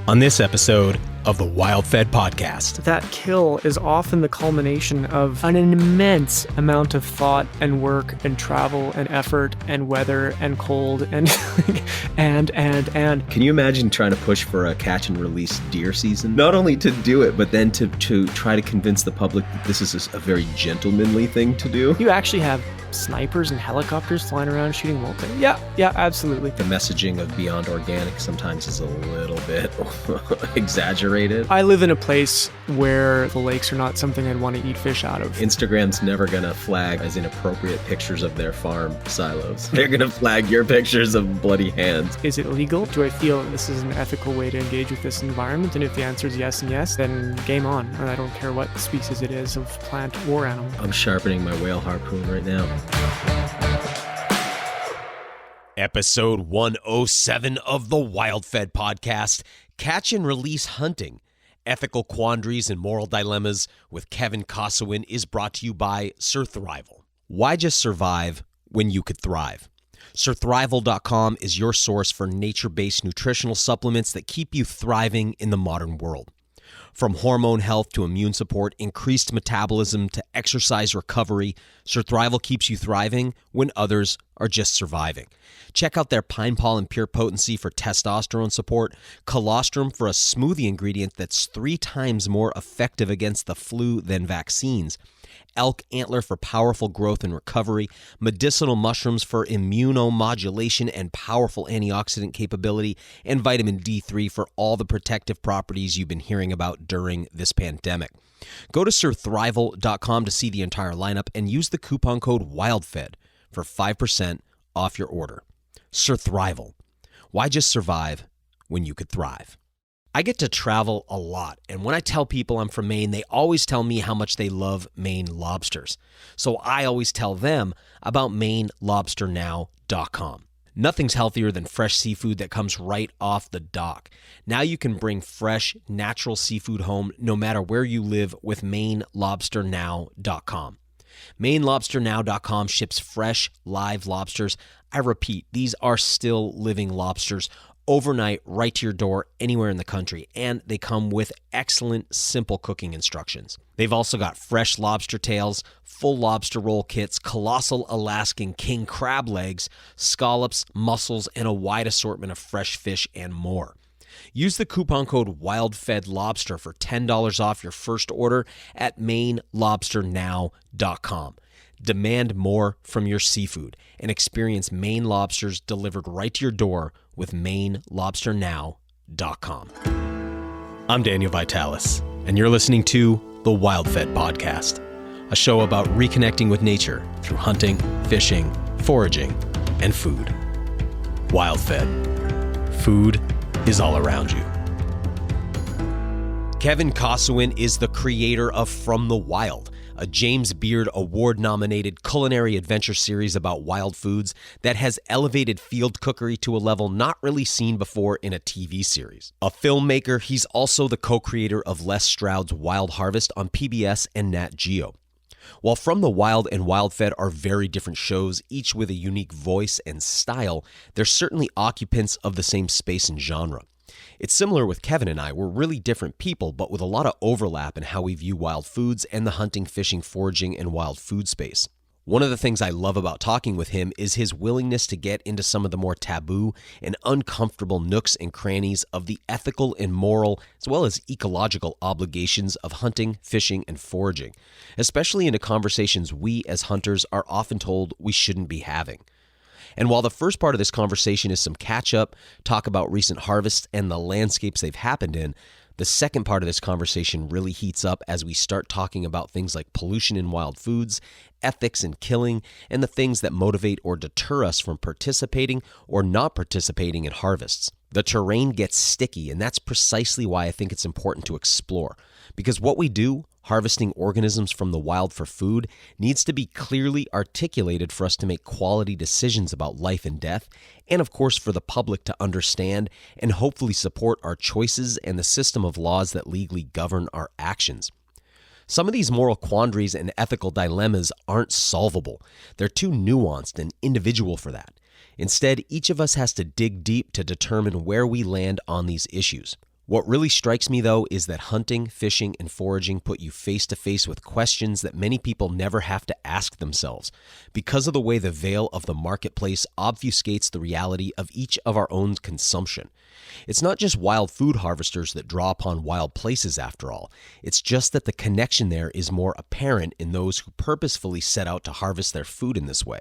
On this episode of the WildFed podcast. That kill is often the culmination of an immense amount of thought and work and travel and effort and weather and cold and and. Can you imagine trying to push for a catch and release deer season? Not only to do it, but then to try to convince the public that this is a very gentlemanly thing to do. You actually have snipers and helicopters flying around shooting molting. Yeah, absolutely. The messaging of Beyond Organic sometimes is a little bit exaggerated. I live in a place where the lakes are not something I'd want to eat fish out of. Instagram's never going to flag as inappropriate pictures of their farm silos. They're going to flag your pictures of bloody hands. Is it legal? Do I feel this is an ethical way to engage with this environment? And if the answer is yes and yes, then game on. And I don't care what species it is of plant or animal. I'm sharpening my whale harpoon right now. Episode 107 of the WildFed podcast, Catch and Release Hunting, Ethical Quandaries and Moral Dilemmas with Kevin Kossowan is brought to you by Surthrival. Why just survive when you could thrive? Surthrival.com is your source for nature-based nutritional supplements that keep you thriving in the modern world. From hormone health to immune support, increased metabolism to exercise recovery, Surthrival keeps you thriving when others are just surviving. Check out their pine pollen pure potency for testosterone support, colostrum for a smoothie ingredient that's 3 times more effective against the flu than vaccines, elk antler for powerful growth and recovery, medicinal mushrooms for immunomodulation and powerful antioxidant capability, and vitamin D3 for all the protective properties you've been hearing about during this pandemic. Go to surthrival.com to see the entire lineup and use the coupon code WildFed for 5% off your order. Surthrival. Why just survive when you could thrive? I get to travel a lot, and when I tell people I'm from Maine, they always tell me how much they love Maine lobsters. So I always tell them about MaineLobsterNow.com. Nothing's healthier than fresh seafood that comes right off the dock. Now you can bring fresh, natural seafood home no matter where you live with MaineLobsterNow.com. MaineLobsterNow.com ships fresh, live lobsters. I repeat, these are still living lobsters overnight right to your door anywhere in the country, and they come with excellent, simple cooking instructions. They've also got fresh lobster tails, full lobster roll kits, colossal Alaskan king crab legs, scallops, mussels, and a wide assortment of fresh fish and more. Use the coupon code WildFedLobster for $10 off your first order at MaineLobsterNow.com. Demand more from your seafood and experience Maine lobsters delivered right to your door with MaineLobsterNow.com. I'm Daniel Vitalis, and you're listening to the WildFed podcast, a show about reconnecting with nature through hunting, fishing, foraging, and food. WildFed. Food is all around you. Kevin Kossowan is the creator of From the Wild, a James Beard Award-nominated culinary adventure series about wild foods that has elevated field cookery to a level not really seen before in a TV series. A filmmaker, he's also the co-creator of Les Stroud's Wild Harvest on PBS and Nat Geo. While From the Wild and WildFed are very different shows, each with a unique voice and style, they're certainly occupants of the same space and genre. It's similar with Kevin and I. We're really different people, but with a lot of overlap in how we view wild foods and the hunting, fishing, foraging, and wild food space. One of the things I love about talking with him is his willingness to get into some of the more taboo and uncomfortable nooks and crannies of the ethical and moral, as well as ecological obligations of hunting, fishing, and foraging, especially into conversations we as hunters are often told we shouldn't be having. And while the first part of this conversation is some catch-up, talk about recent harvests and the landscapes they've happened in, the second part of this conversation really heats up as we start talking about things like pollution in wild foods, ethics in killing, and the things that motivate or deter us from participating or not participating in harvests. The terrain gets sticky, and that's precisely why I think it's important to explore. Because what we do, harvesting organisms from the wild for food, needs to be clearly articulated for us to make quality decisions about life and death, and of course for the public to understand and hopefully support our choices and the system of laws that legally govern our actions. Some of these moral quandaries and ethical dilemmas aren't solvable. They're too nuanced and individual for that. Instead, each of us has to dig deep to determine where we land on these issues. What really strikes me, though, is that hunting, fishing, and foraging put you face to face with questions that many people never have to ask themselves, because of the way the veil of the marketplace obfuscates the reality of each of our own consumption. It's not just wild food harvesters that draw upon wild places, after all. It's just that the connection there is more apparent in those who purposefully set out to harvest their food in this way.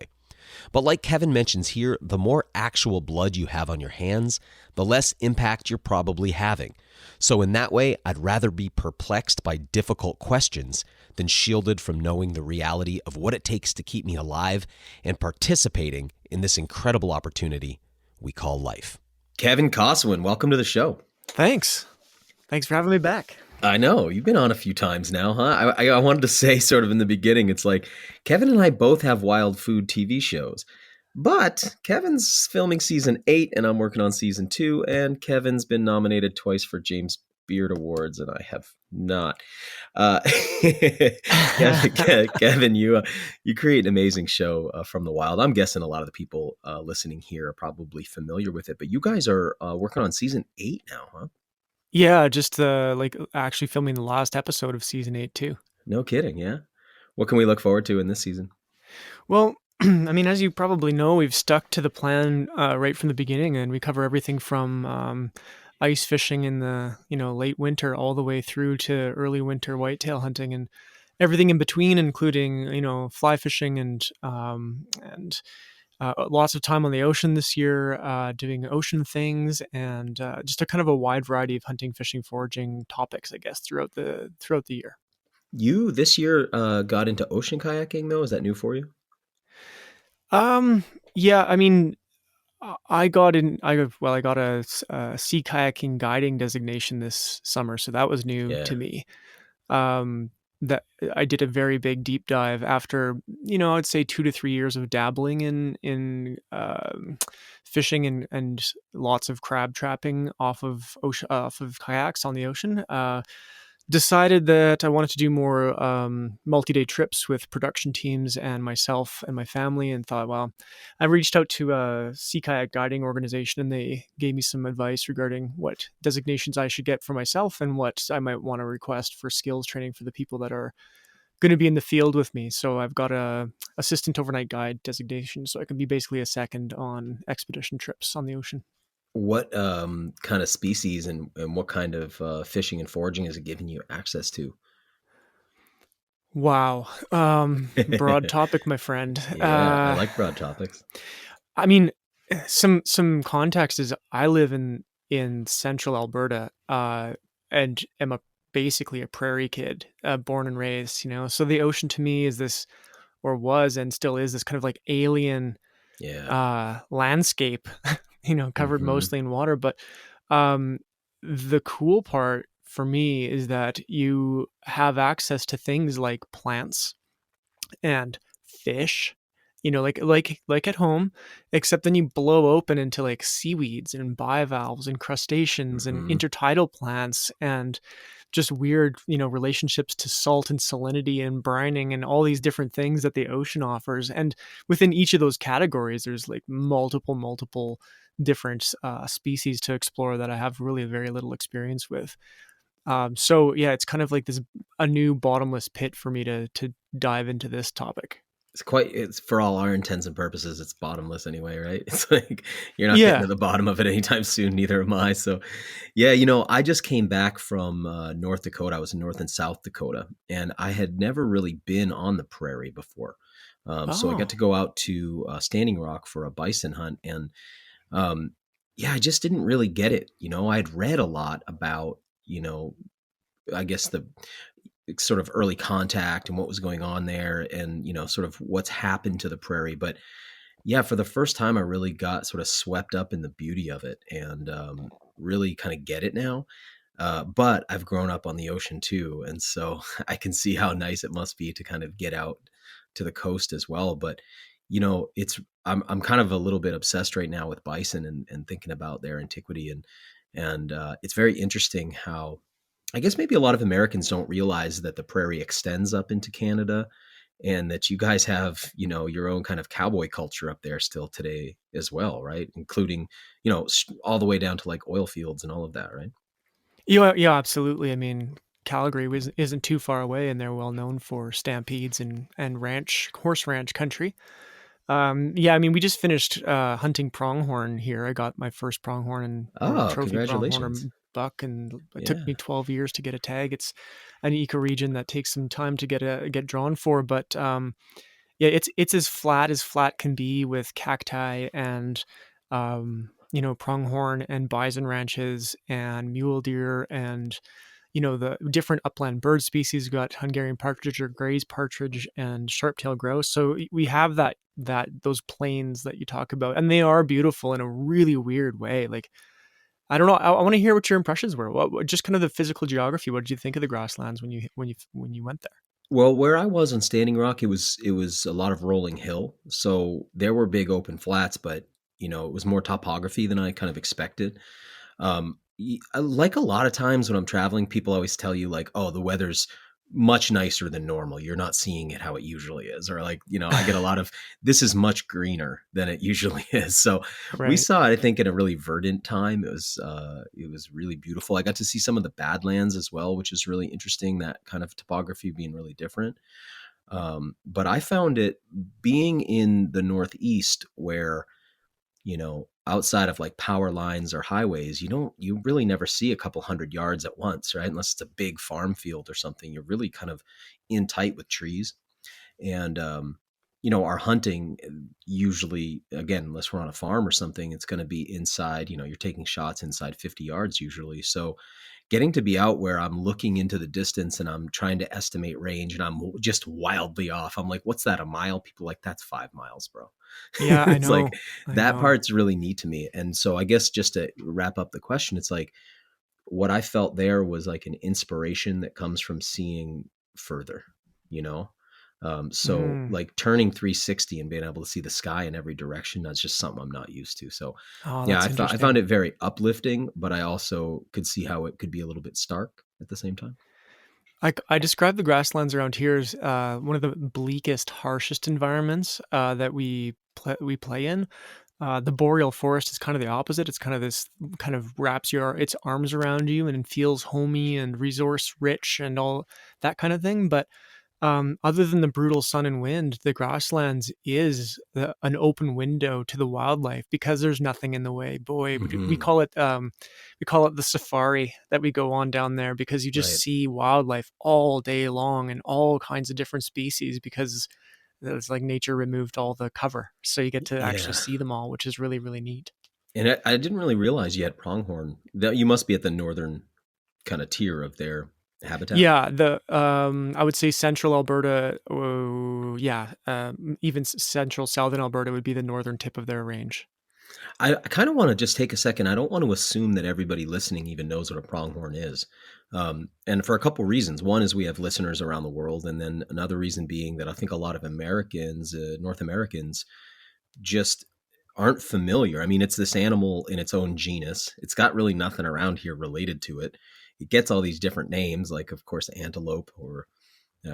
But like Kevin mentions here, the more actual blood you have on your hands, the less impact you're probably having. So in that way, I'd rather be perplexed by difficult questions than shielded from knowing the reality of what it takes to keep me alive and participating in this incredible opportunity we call life. Kevin Kossowan, welcome to the show. Thanks for having me back. I know, you've been on a few times now, huh? I wanted to say sort of in the beginning, it's like Kevin and I both have wild food TV shows, but Kevin's filming season 8 and I'm working on season 2, and Kevin's been nominated twice for James Beard Awards and I have not. Kevin, you create an amazing show from the wild. I'm guessing a lot of the people listening here are probably familiar with it, but you guys are working on season 8 now, huh? Yeah, just actually filming the last episode of season 8 too. No kidding, yeah. What can we look forward to in this season? Well, I mean, as you probably know, we've stuck to the plan right from the beginning, and we cover everything from ice fishing in the late winter all the way through to early winter whitetail hunting and everything in between, including fly fishing and lots of time on the ocean this year, doing ocean things, and just a kind of a wide variety of hunting, fishing, foraging topics, I guess, throughout the year. You this year got into ocean kayaking though? Is that new for you? Yeah, I mean, I got a sea kayaking guiding designation this summer, so that was new to me. That I did a very big deep dive after, I'd say 2 to 3 years of dabbling in fishing and lots of crab trapping off of kayaks on the ocean. Decided that I wanted to do more multi-day trips with production teams and myself and my family, and thought, well, I reached out to a sea kayak guiding organization, and they gave me some advice regarding what designations I should get for myself and what I might want to request for skills training for the people that are going to be in the field with me. So I've got a assistant overnight guide designation, so I can be basically a second on expedition trips on the ocean. What kind of species and what kind of fishing and foraging is it giving you access to? Wow. Broad topic, my friend. Yeah, I like broad topics. I mean, some context is I live in central Alberta and am basically a prairie kid, born and raised, So the ocean to me is this, or was and still is, this kind of like alien landscape, covered mostly in water. But the cool part for me is that you have access to things like plants and fish, like at home, except then you blow open into like seaweeds and bivalves and crustaceans and intertidal plants and just weird, relationships to salt and salinity and brining and all these different things that the ocean offers. And within each of those categories, there's like multiple different species to explore that I have really very little experience with. So yeah, it's kind of like a new bottomless pit for me to dive into this topic. It's for all our intents and purposes, it's bottomless anyway, right? It's like you're not getting to the bottom of it anytime soon, neither am I. So yeah, I just came back from North Dakota. I was in North and South Dakota, and I had never really been on the prairie before. So I got to go out to Standing Rock for a bison hunt, and I just didn't really get it. I had read a lot about, I guess the sort of early contact and what was going on there and, sort of what's happened to the prairie. But yeah, for the first time, I really got sort of swept up in the beauty of it and really kind of get it now. But I've grown up on the ocean too. And so I can see how nice it must be to kind of get out to the coast as well. But, I'm kind of a little bit obsessed right now with bison and thinking about their antiquity. And it's very interesting how, I guess maybe a lot of Americans don't realize that the prairie extends up into Canada and that you guys have, your own kind of cowboy culture up there still today as well, right? Including, all the way down to like oil fields and all of that, right? Yeah, absolutely. I mean, Calgary isn't too far away, and they're well known for stampedes and horse ranch country. Yeah, I mean, we just finished hunting pronghorn here. I got my first pronghorn or Oh, trophy pronghorn or congratulations. buck, and it took Yeah. me 12 years to get a tag. It's an ecoregion that takes some time to get drawn for, but yeah, it's as flat can be with cacti and pronghorn and bison ranches and mule deer and the different upland bird species. We've got Hungarian partridge or Gray's partridge and sharp-tailed grouse. So we have those plains that you talk about, and they are beautiful in a really weird way. Like, I don't know. I want to hear what your impressions were. Just kind of the physical geography. What did you think of the grasslands when you went there? Well, where I was on Standing Rock, it was a lot of rolling hill, so there were big open flats, but it was more topography than I kind of expected. Like a lot of times when I'm traveling, people always tell you like, "Oh, the weather's much nicer than normal. You're not seeing it how it usually is," or like, I get a lot of, "This is much greener than it usually is." So we Right. saw it, I think, in a really verdant time. It was really beautiful. I got to see some of the Badlands as well, which is really interesting. That kind of topography being really different. But I found it being in the Northeast where outside of like power lines or highways, you really never see a couple hundred yards at once, right? Unless it's a big farm field or something, you're really kind of in tight with trees. And, our hunting usually, again, unless we're on a farm or something, it's going to be inside, you're taking shots inside 50 yards usually. So getting to be out where I'm looking into the distance and I'm trying to estimate range and I'm just wildly off. I'm like, what's that, a mile? People are like, that's 5 miles, bro. Yeah, I It's like know. I that know. part's really neat to me. And so I guess just to wrap up the question, it's like what I felt there was like an inspiration that comes from seeing further, you know? So Mm. like turning 360 and being able to see the sky in every direction, that's just something I'm not used to. So Oh, yeah, that's I found interesting. it very uplifting, but I also could see how it could be a little bit stark at the same time. I describe the grasslands around here as one of the bleakest, harshest environments that we play in. The boreal forest is kind of the opposite. It's kind of this kind of wraps its arms around you and feels homey and resource rich and all that kind of thing. But other than the brutal sun and wind, the grasslands is an open window to the wildlife because there's nothing in the way. Boy, we Hmm. call it the safari that we go on down there because you just Right. see wildlife all day long and all kinds of different species because it's like nature removed all the cover, so you get to actually Yeah. see them all, which is really really neat. And I didn't really realize you had pronghorn. That you must be at the northern kind of tier of their habitat. Yeah, the I would say central Alberta, yeah, even central southern Alberta would be the northern tip of their range. I kind of want to just take a second. I don't want to assume that everybody listening even knows what a pronghorn is. And for a couple reasons. One is we have listeners around the world. And then another reason being that I think a lot of Americans, North Americans, just aren't familiar. I mean, it's this animal in its own genus. It's got really nothing around here related to it. It gets all these different names, like, of course, antelope or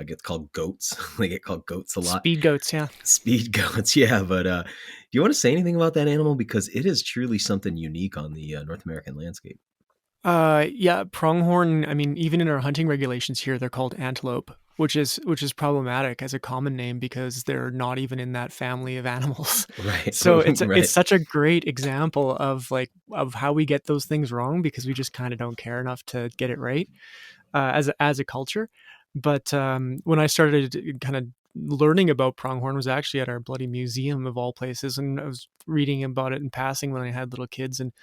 get called goats. They get called goats a lot. Speed goats, yeah. Speed goats, yeah. But do you want to say anything about that animal? Because it is truly something unique on the North American landscape. Yeah, pronghorn. I mean, even in our hunting regulations here, they're called antelope, which is problematic as a common name because they're not even in that family of animals. Right, So it's right. such a great example of how we get those things wrong because we just kind of don't care enough to get it right as a culture. But when I started kind of learning about pronghorn was actually at our bloody museum of all places, and I was reading about it in passing when I had little kids, and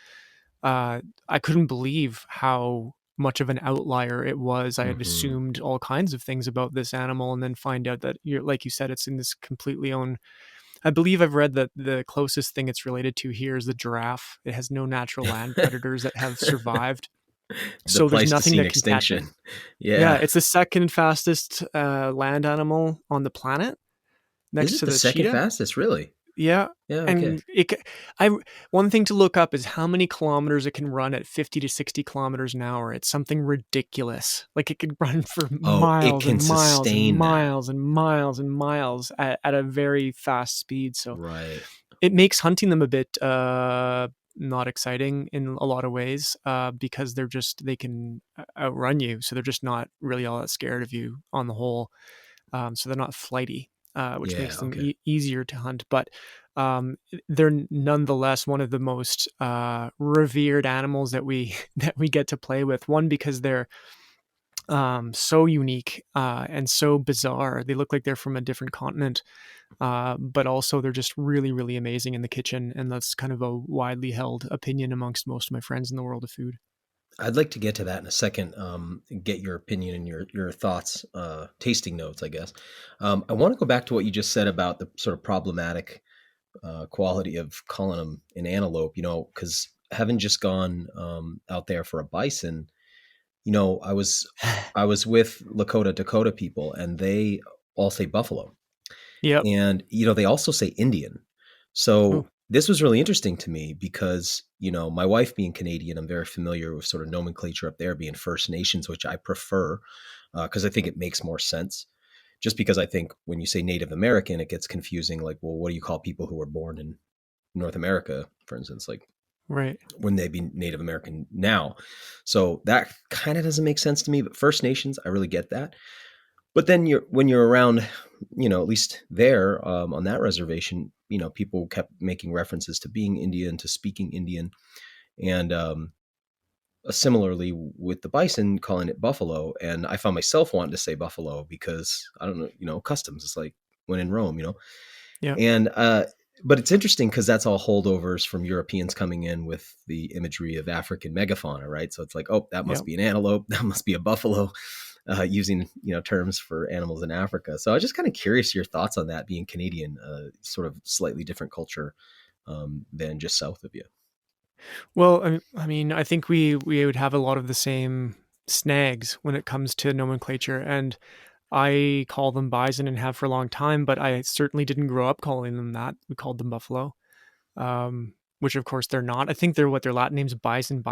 I couldn't believe how much of an outlier it was. I had Hmm. assumed all kinds of things about this animal, and then find out that like you said, it's in this completely own. I believe I've read that the closest thing it's related to here is the giraffe. It has no natural land predators that have survived, The so there's nothing Pleistocene that can catch it. extinction. Yeah, Yeah. it's the second fastest land animal on the planet, Is next it to the the second cheetah. fastest? Really? Yeah, Yeah. Okay. and I one thing to look up is how many kilometers it can run at 50 to 60 kilometers an hour. It's something ridiculous. Like it could run for Oh, it miles and can miles and sustain that. miles and miles and miles at a very fast speed. So Right. it makes hunting them a bit not exciting in a lot of ways, because they can outrun you. So they're just not really all that scared of you on the whole. So they're not flighty, which Yeah. makes them Okay. easier to hunt. But they're nonetheless one of the most revered animals that we that we get to play with. One, because they're so unique and so bizarre. They look like they're from a different continent, but also they're just really, really amazing in the kitchen. And that's kind of a widely held opinion amongst most of my friends in the world of food. I'd like to get to that in a second. Get your opinion and your thoughts, tasting notes, I guess. I want to go back to what you just said about the sort of problematic quality of calling them an antelope. Because having just gone out there for a bison, I was with Lakota Dakota people, and they all say buffalo, Yep. and they also say Indian. Ooh. So this was really interesting to me because my wife being Canadian, I'm very familiar with sort of nomenclature up there being First Nations, which I prefer because I think it makes more sense. Just because I think when you say Native American, it gets confusing. Like, well, what do you call people who were born in North America, for instance? Like, Right. wouldn't they be Native American now? So that kind of doesn't make sense to me. But First Nations, I really get that. But then when you're around, at least there on that reservation, people kept making references to being Indian, to speaking Indian, and similarly with the bison, calling it buffalo. And I found myself wanting to say buffalo because I don't know, customs. It's like when in Rome, Yeah. and but it's interesting because that's all holdovers from Europeans coming in with the imagery of African megafauna, right? So it's like, oh, that must Yep. be an antelope, that must be a buffalo, using terms for animals in Africa. So I was just kind of curious your thoughts on that, being Canadian, sort of slightly different culture than just south of you. Well, I mean, I think we would have a lot of the same snags when it comes to nomenclature, and I call them bison and have for a long time, but I certainly didn't grow up calling them that. We called them buffalo, which of course they're not. I think their Latin name's bison,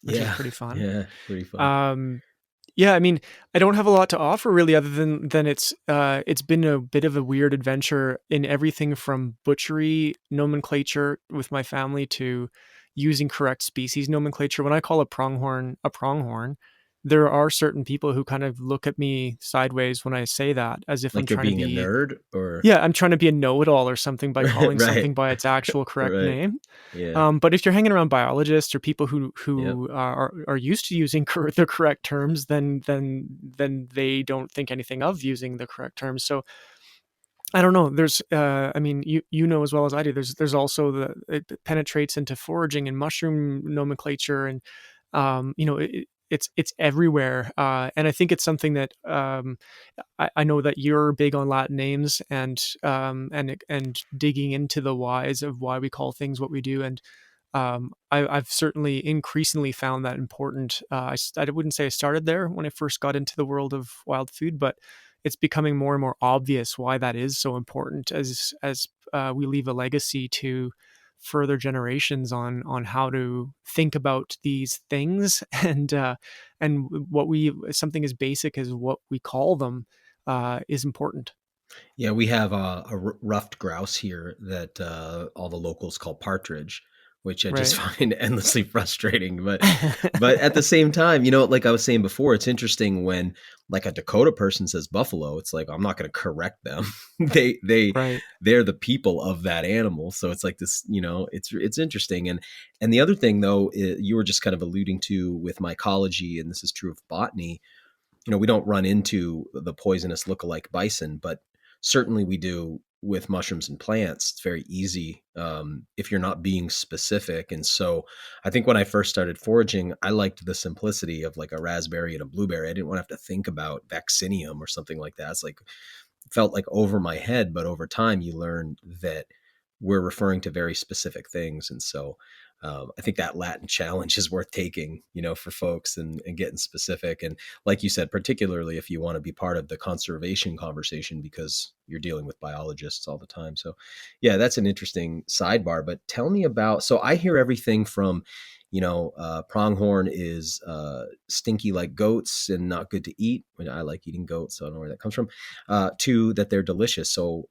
which is Yeah, pretty fun. yeah, pretty fun. Um, yeah, I mean, I don't have a lot to offer really, other than it's been a bit of a weird adventure in everything from butchery nomenclature with my family to using correct species nomenclature. When I call a pronghorn, there are certain people who kind of look at me sideways when I say that, as if I'm Like you're trying to being a be, nerd, or yeah, I'm trying to be a know-it-all or something by calling right, something by its actual correct right, name. yeah, But if you're hanging around biologists or people who yep. are used to using the correct terms, then they don't think anything of using the correct terms. So I don't know. There's, I mean, you know as well as I do. There's also it penetrates into foraging and mushroom nomenclature, and it's everywhere. And I think it's something that I know that you're big on Latin names and digging into the whys of why we call things what we do. And I've certainly increasingly found that important. I wouldn't say I started there when I first got into the world of wild food, but it's becoming more and more obvious why that is so important as we leave a legacy to further generations on how to think about these things and what we something as basic as what we call them is important. Yeah, we have ruffed grouse here that all the locals call partridge, which I just Right. find endlessly frustrating. But at the same time, like I was saying before, it's interesting when like a Dakota person says buffalo. It's like I'm not going to correct them. Right. They're the people of that animal, so it's like this. It's interesting. And the other thing though, you were just kind of alluding to with mycology, and this is true of botany. We don't run into the poisonous lookalike bison, but certainly we do with mushrooms and plants. It's very easy if you're not being specific. And so I think when I first started foraging, I liked the simplicity of like a raspberry and a blueberry. I didn't want to have to think about vaccinium or something like that. It's like, it felt like over my head, but over time you learn that we're referring to very specific things. And so I think that Latin challenge is worth taking, for folks and getting specific. And like you said, particularly if you want to be part of the conservation conversation, because you're dealing with biologists all the time. So yeah, that's an interesting sidebar. But tell me about, so I hear everything from, pronghorn is stinky like goats and not good to eat. I like eating goats, so I don't know where that comes from. Two, that they're delicious. So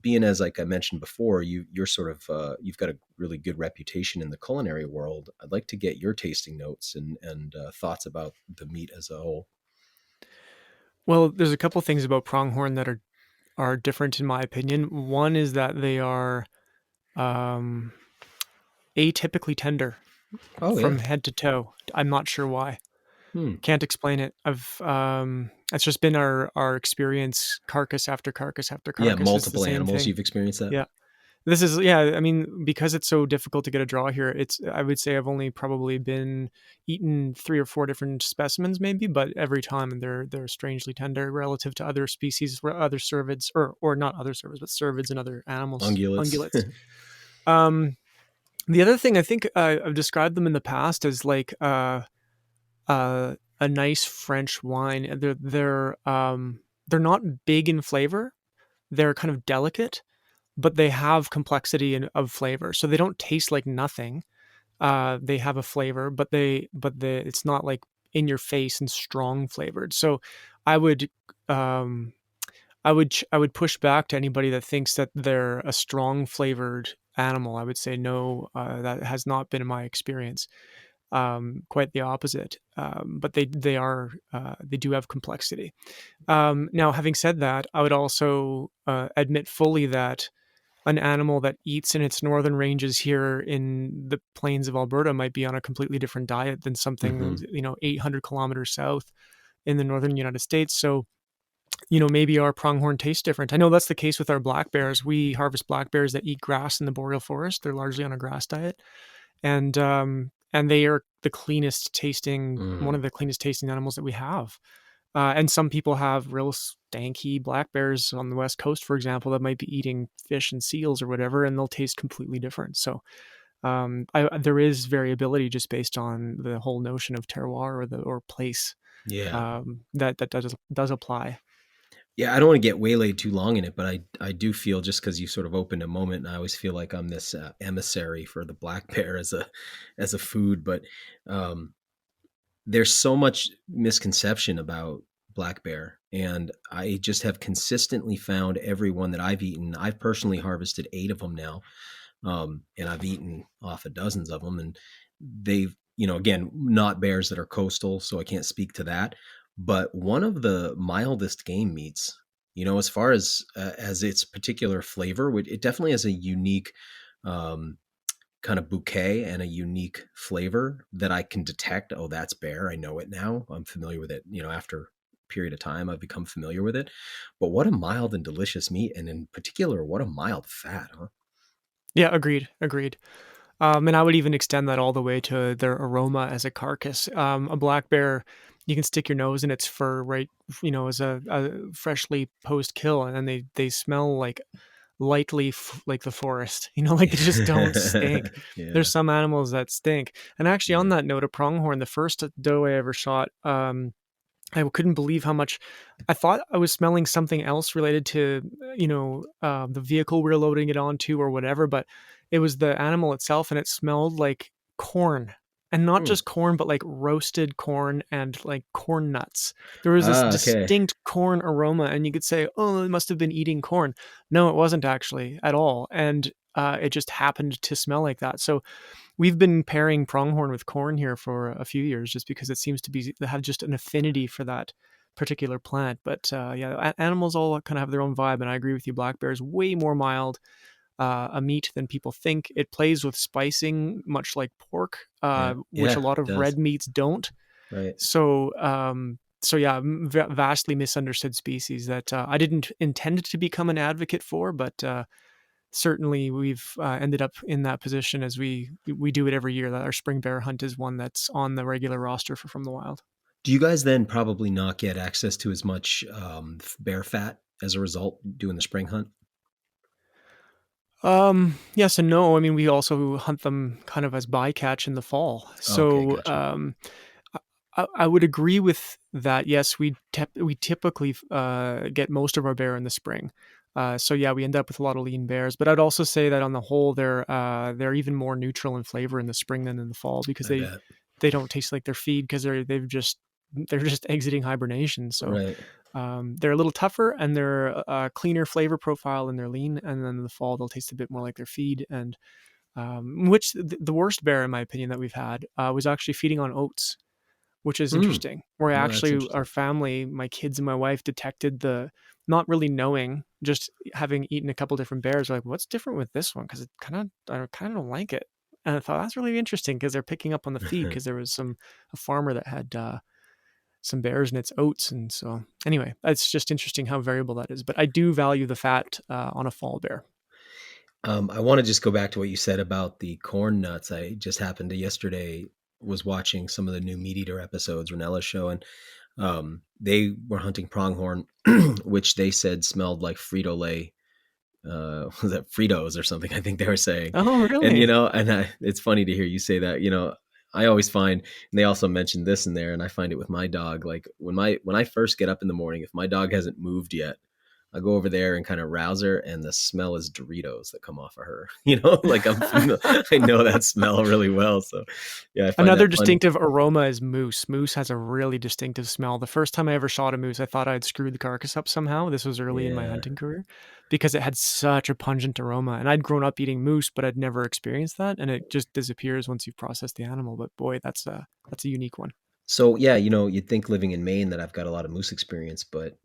being, as like I mentioned before, you're sort of you've got a really good reputation in the culinary world. I'd like to get your tasting notes and thoughts about the meat as a whole. Well, there's a couple things about pronghorn that are different in my opinion. One is that they are um, atypically tender Oh yeah. from head to toe. I'm not sure why. Can't explain it. It's just been our experience, carcass after carcass after Yeah, carcass. It's the multiple same animals thing. you've experienced that. Yeah. This is, yeah, I mean, because it's so difficult to get a draw here, I would say I've only probably been eaten 3 or 4 different specimens maybe, but every time they're strangely tender relative to other species, other cervids, or not other cervids, but cervids and other animals, Ungulates. ungulates. The other thing, I think I've described them in the past as like a nice French wine. They're not big in flavor. They're kind of delicate, but they have complexity of flavor. So they don't taste like nothing. They have a flavor, but it's not like in your face and strong flavored. So I would um, I would push back to anybody that thinks that they're a strong flavored animal. I would say no, that has not been in my experience. Quite the opposite. But they do have complexity. Now, having said that, I would also admit fully that an animal that eats in its northern ranges here in the plains of Alberta might be on a completely different diet than something 800 kilometers south in the northern United States. So maybe our pronghorn tastes different. I know that's the case with our black bears. We harvest black bears that eat grass in the boreal forest. They're largely on a grass diet, and they are the cleanest tasting, one of the cleanest tasting animals that we have. And some people have real stanky black bears on the West Coast, for example, that might be eating fish and seals or whatever, and they'll taste completely different. So there is variability just based on the whole notion of terroir or place. Yeah. That does apply. Yeah, I don't want to get waylaid too long in it, but I do feel, just because you sort of opened a moment, and I always feel like I'm this emissary for the black bear as a food, but um, there's so much misconception about black bear, and I just have consistently found every one that I've eaten. I've personally harvested 8 of them now, and I've eaten off of dozens of them, and they've, again, not bears that are coastal, so I can't speak to that. But one of the mildest game meats, as far as its particular flavor, it definitely has a unique um, kind of bouquet and a unique flavor that I can detect. Oh, that's bear. I know it now. I'm familiar with it. After a period of time, I've become familiar with it. But what a mild and delicious meat, and in particular, what a mild fat, huh? Yeah, agreed. And I would even extend that all the way to their aroma as a carcass. A black bear, you can stick your nose in its fur, right? As a freshly post kill, and then they smell like lightly like the forest. Like they just don't stink. Yeah. There's some animals that stink. And actually, on Yeah. that note, a pronghorn, the first doe I ever shot, I couldn't believe how much I thought I was smelling something else related to, the vehicle we were loading it onto or whatever, but it was the animal itself, and it smelled like corn. And not just corn, but like roasted corn and like corn nuts. There was this Okay. distinct corn aroma, and you could say, "Oh, it must have been eating corn." No, it wasn't actually at all, and it just happened to smell like that. So we've been pairing pronghorn with corn here for a few years, just because it seems to have just an affinity for that particular plant. But yeah, animals all kind of have their own vibe, and I agree with you. Black bear is way more mild a meat than people think. It plays with spicing, much like pork, Yeah. which a Yeah, lot it of does. red meats don't. Right. So yeah, vastly misunderstood species that I didn't intend to become an advocate for, but certainly we've ended up in that position as we do it every year. That our spring bear hunt is one that's on the regular roster for From the Wild. Do you guys then probably not get access to as much bear fat as a result doing the spring hunt? Yes and no. I mean, we also hunt them kind of as bycatch in the fall. Okay, So gotcha. I would agree with that. Yes, we typically get most of our bear in the spring. So yeah, we end up with a lot of lean bears. But I'd also say that on the whole, they're even more neutral in flavor in the spring than in the fall, because I bet. they don't taste like their feed, because they're just exiting hibernation. So Right. they're a little tougher, and they're a cleaner flavor profile in their lean. And then in the fall, they'll taste a bit more like their feed. And which the worst bear, in my opinion, that we've had was actually feeding on oats, which is interesting. Where No, that's actually our interesting. family, my kids and my wife, detected not really knowing, just having eaten a couple different bears, like, what's different with this one? Because I kind of don't like it. And I thought that's really interesting, because they're picking up on the feed, because there was a farmer that had some bears in its oats. And so anyway, it's just interesting how variable that is. But I do value the fat on a fall bear. I want to just go back to what you said about the corn nuts. I just happened to yesterday was watching some of the new Meat Eater episodes, Renella's show, and they were hunting pronghorn, which they said smelled like Frito-Lay. Was that Fritos or something? I think they were saying. Oh, And really? it's funny to hear you say that. I always find, and they also mentioned this in there, and I find it with my dog. Like when I first get up in the morning, if my dog hasn't moved yet, I go over there and kind of rouse her, and the smell is Doritos that come off of her. Like I know that smell really well. So yeah, I find Another that funny. distinctive aroma is moose. Moose has a really distinctive smell. The first time I ever shot a moose, I thought I'd screwed the carcass up somehow. This was early in my Yeah. hunting career, because it had such a pungent aroma. And I'd grown up eating moose, but I'd never experienced that. And it just disappears once you've processed the animal. But boy, that's a unique one. So yeah, you'd think living in Maine that I've got a lot of moose experience, but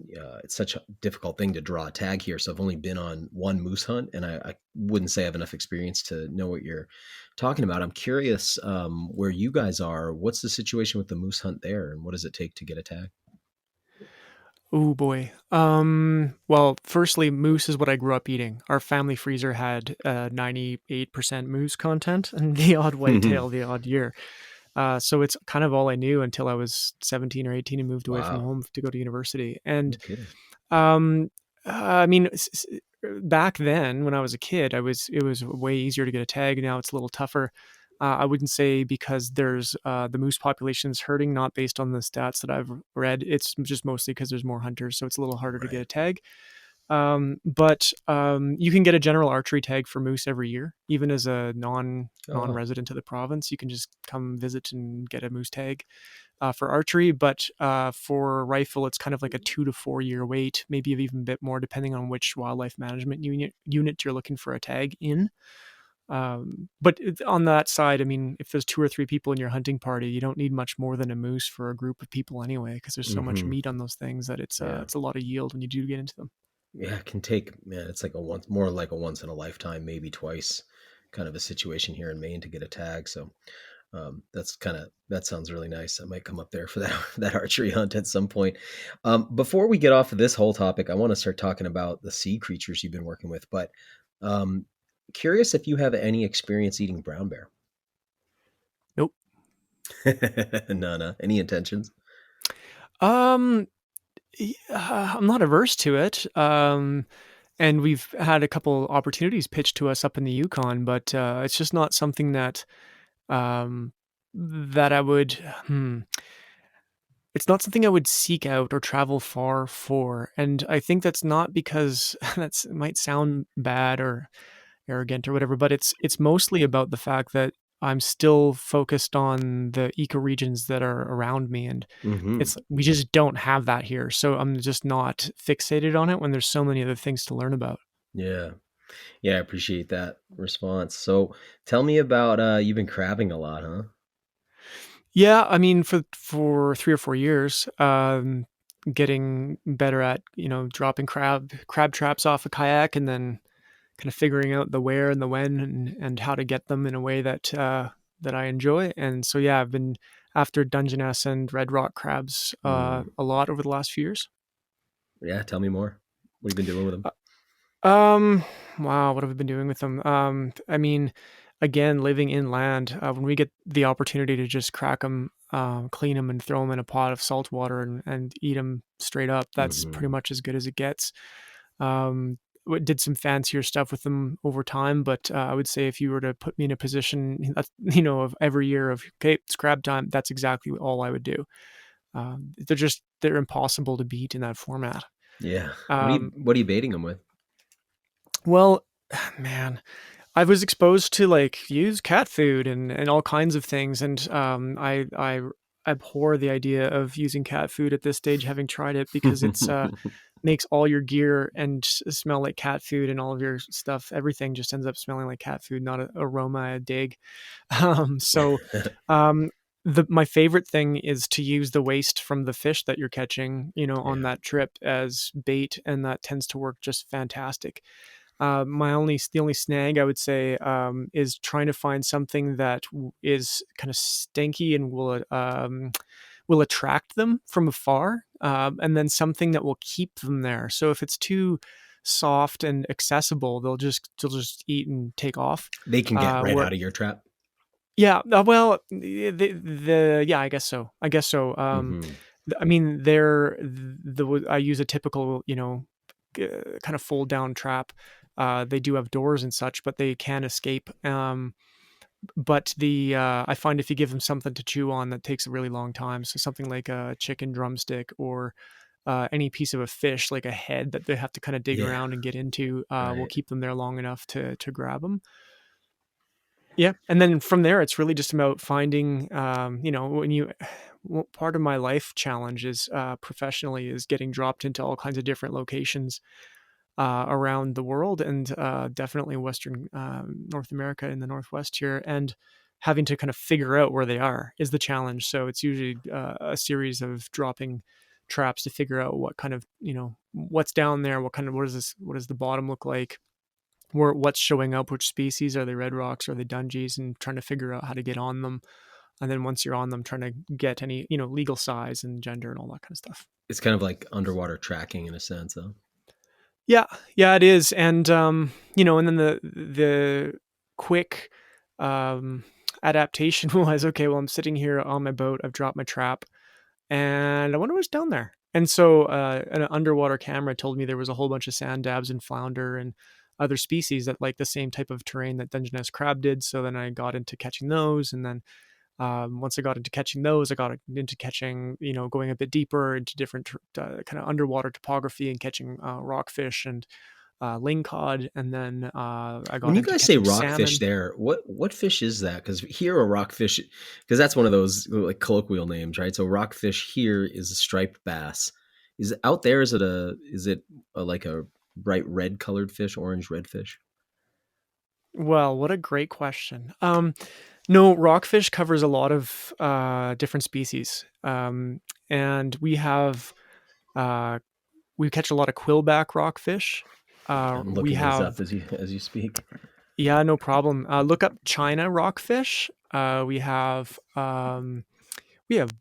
it's such a difficult thing to draw a tag here. So I've only been on one moose hunt, and I wouldn't say I have enough experience to know what you're talking about. I'm curious where you guys are. What's the situation with the moose hunt there, and what does it take to get a tag? Oh boy. Well, firstly, moose is what I grew up eating. Our family freezer had 98% moose content, and the odd whitetail the odd year. So it's kind of all I knew until I was 17 or 18 and moved away from Wow, home to go to university. And no kidding. um, I mean, back then when I was a kid, it was way easier to get a tag. Now it's a little tougher. I wouldn't say because there's the moose population is hurting, not based on the stats that I've read. It's just mostly because there's more hunters, so it's a little harder to get Right. a tag. But you can get a general archery tag for moose every year, even as a Oh, wow. non-resident of the province. You can just come visit and get a moose tag for archery. But for rifle, it's kind of like a 2 to 4 year wait, maybe even a bit more, depending on which wildlife management unit you're looking for a tag in. But on that side, I mean, if there's 2 or 3 people in your hunting party, you don't need much more than a moose for a group of people anyway, because there's so much Hmm. meat on those things that Yeah. it's a lot of yield when you do get into them. Yeah, it can take, man, it's like more like a once in a lifetime, maybe twice kind of a situation here in Maine to get a tag. So that sounds really nice. I might come up there for that that archery hunt at some point. Before we get off of this whole topic, I want to start talking about the sea creatures you've been working with. But um, curious if you have any experience eating brown bear. Nope. No. Any intentions? Um, I'm not averse to it. And we've had a couple opportunities pitched to us up in the Yukon, but it's just not something um, that I would. It's not something I would seek out or travel far for. And I think that's not because it might sound bad or arrogant or whatever, but it's mostly about the fact that I'm still focused on the ecoregions that are around me, and Hmm. we just don't have that here. So I'm just not fixated on it when there's so many other things to learn about. Yeah. Yeah, I appreciate that response. So tell me about you've been crabbing a lot, huh? Yeah, I mean, for 3 or 4 years, getting better at dropping crab traps off a kayak, and then kind of figuring out the where and the when, and how to get them in a way that I enjoy. And so yeah, I've been after Dungeness and red rock crabs Mm. a lot over the last few years. Yeah, tell me more. What have you been doing with them? Um, wow, what have I been doing with them? I mean, again, living inland, when we get the opportunity to just crack them, clean them, and throw them in a pot of salt water, and eat them straight up, that's pretty Hmm. much as good as it gets. Did some fancier stuff with them over time, but I would say if you were to put me in a position, of every year of, okay, it's crab time, that's exactly all I would do. They're impossible to beat in that format. Yeah. Um, What are you baiting them with? Well, man, I was exposed to like use cat food and all kinds of things, and I abhor the idea of using cat food at this stage, having tried it, because it's makes all your gear and smell like cat food, and all of your stuff, everything just ends up smelling like cat food, not an aroma I dig. So my favorite thing is to use the waste from the fish that you're catching, on that trip as bait, and that tends to work just fantastic. The only snag I would say is trying to find something that is kind of stinky and will attract them from afar, and then something that will keep them there. So if it's too soft and accessible, they'll just eat and take off. They can get right out of your trap. Yeah, well, yeah, I guess so. I mean, I use a typical, kind of fold down trap. They do have doors and such, but they can escape. But I find if you give them something to chew on, that takes a really long time. So something like a chicken drumstick, or any piece of a fish, like a head that they have to kind of dig around and get into, will keep them there long enough to grab them. Yeah. And then from there, it's really just about finding, part of my life challenge is professionally is getting dropped into all kinds of different locations around the world, and definitely Western North America in the Northwest here, and having to kind of figure out where they are is the challenge. So it's usually a series of dropping traps to figure out what kind of, what's down there, what does the bottom look like, what's showing up, which species, are they red rocks, are they dungees, and trying to figure out how to get on them. And then once you're on them, trying to get any, legal size and gender and all that kind of stuff. It's kind of like underwater tracking in a sense, huh? Yeah, it is. And, and then the quick adaptation was, okay, well, I'm sitting here on my boat, I've dropped my trap, and I wonder what's down there. And so an underwater camera told me there was a whole bunch of sand dabs and flounder and other species that like the same type of terrain that Dungeness crab did. So then I got into catching those, and then once I got into catching those, I got into catching, going a bit deeper into different kind of underwater topography and catching rockfish and lingcod. And then I got when you guys say rockfish salmon. there, what fish is that? Because here a rockfish, because that's one of those like colloquial names, right? So rockfish here is a striped bass. Is it out there? Is it like a bright red colored fish, orange red fish? Well, what a great question. No, rockfish covers a lot of different species, and we catch a lot of quillback rockfish. I'm looking these up as you speak. Yeah, no problem. Look up China rockfish. We have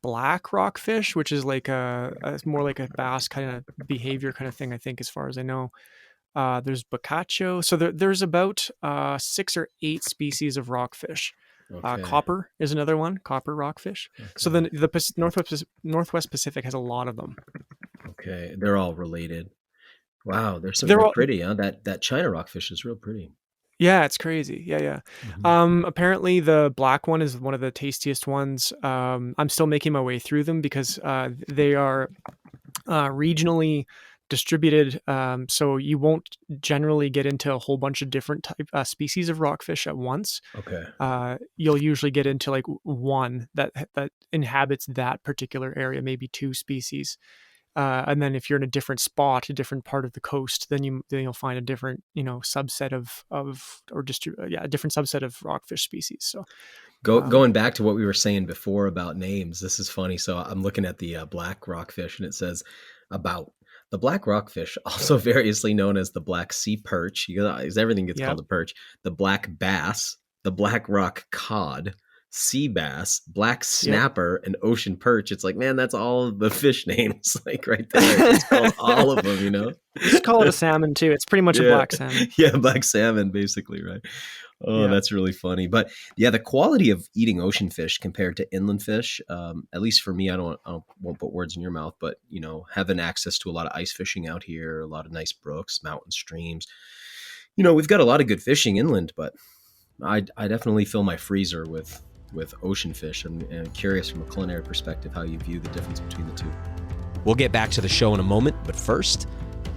black rockfish, which is like it's more like a bass kind of behavior kind of thing, I think, as far as I know. There's Boccaccio. So there's about 6 or 8 species of rockfish. Okay. Copper is another one, copper rockfish. Okay. So then the Northwest Pacific has a lot of them. Okay, they're all related. Wow, they're all pretty, huh? That China rockfish is real pretty. Yeah, it's crazy. Yeah. Mm-hmm. Apparently the black one is one of the tastiest ones. I'm still making my way through them because they are regionally distributed, so you won't generally get into a whole bunch of different species of rockfish at once. Okay. You'll usually get into like one that inhabits that particular area, maybe 2 species. And then if you're in a different spot, a different part of the coast, then you'll find a different, subset a different subset of rockfish species. So going back to what we were saying before about names, this is funny. So I'm looking at the black rockfish, and it says about the black rockfish, also variously known as the black sea perch, because everything gets called a perch, the black bass, the black rock cod, sea bass, black snapper, and ocean perch. It's like, man, that's all the fish names, like right there. It's called all of them, Just call it a salmon too. It's pretty much a black salmon. Yeah, black salmon, basically, right? Oh, that's really funny. But yeah, the quality of eating ocean fish compared to inland fish, at least for me, I won't put words in your mouth, but having access to a lot of ice fishing out here, a lot of nice brooks, mountain streams, we've got a lot of good fishing inland, but I definitely fill my freezer with ocean fish. I'm curious from a culinary perspective how you view the difference between the two. We'll get back to the show in a moment, but first,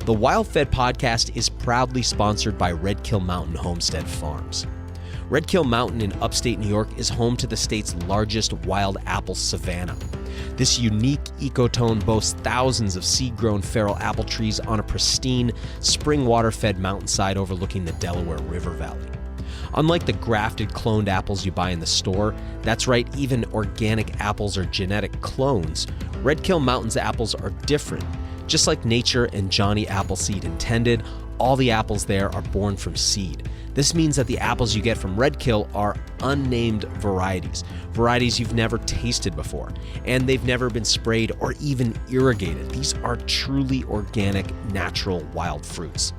The WildFed podcast is proudly sponsored by Red Kill Mountain Homestead Farms. Red Kill Mountain in upstate New York is home to the state's largest wild apple savanna. This unique ecotone boasts thousands of seed-grown feral apple trees on a pristine, spring water-fed mountainside overlooking the Delaware River Valley. Unlike the grafted, cloned apples you buy in the store, that's right, even organic apples are genetic clones, Red Kill Mountain's apples are different. Just like nature and Johnny Appleseed intended, all the apples there are born from seed. This means that the apples you get from Red Kill are unnamed varieties you've never tasted before, and they've never been sprayed or even irrigated. These are truly organic, natural wild fruits.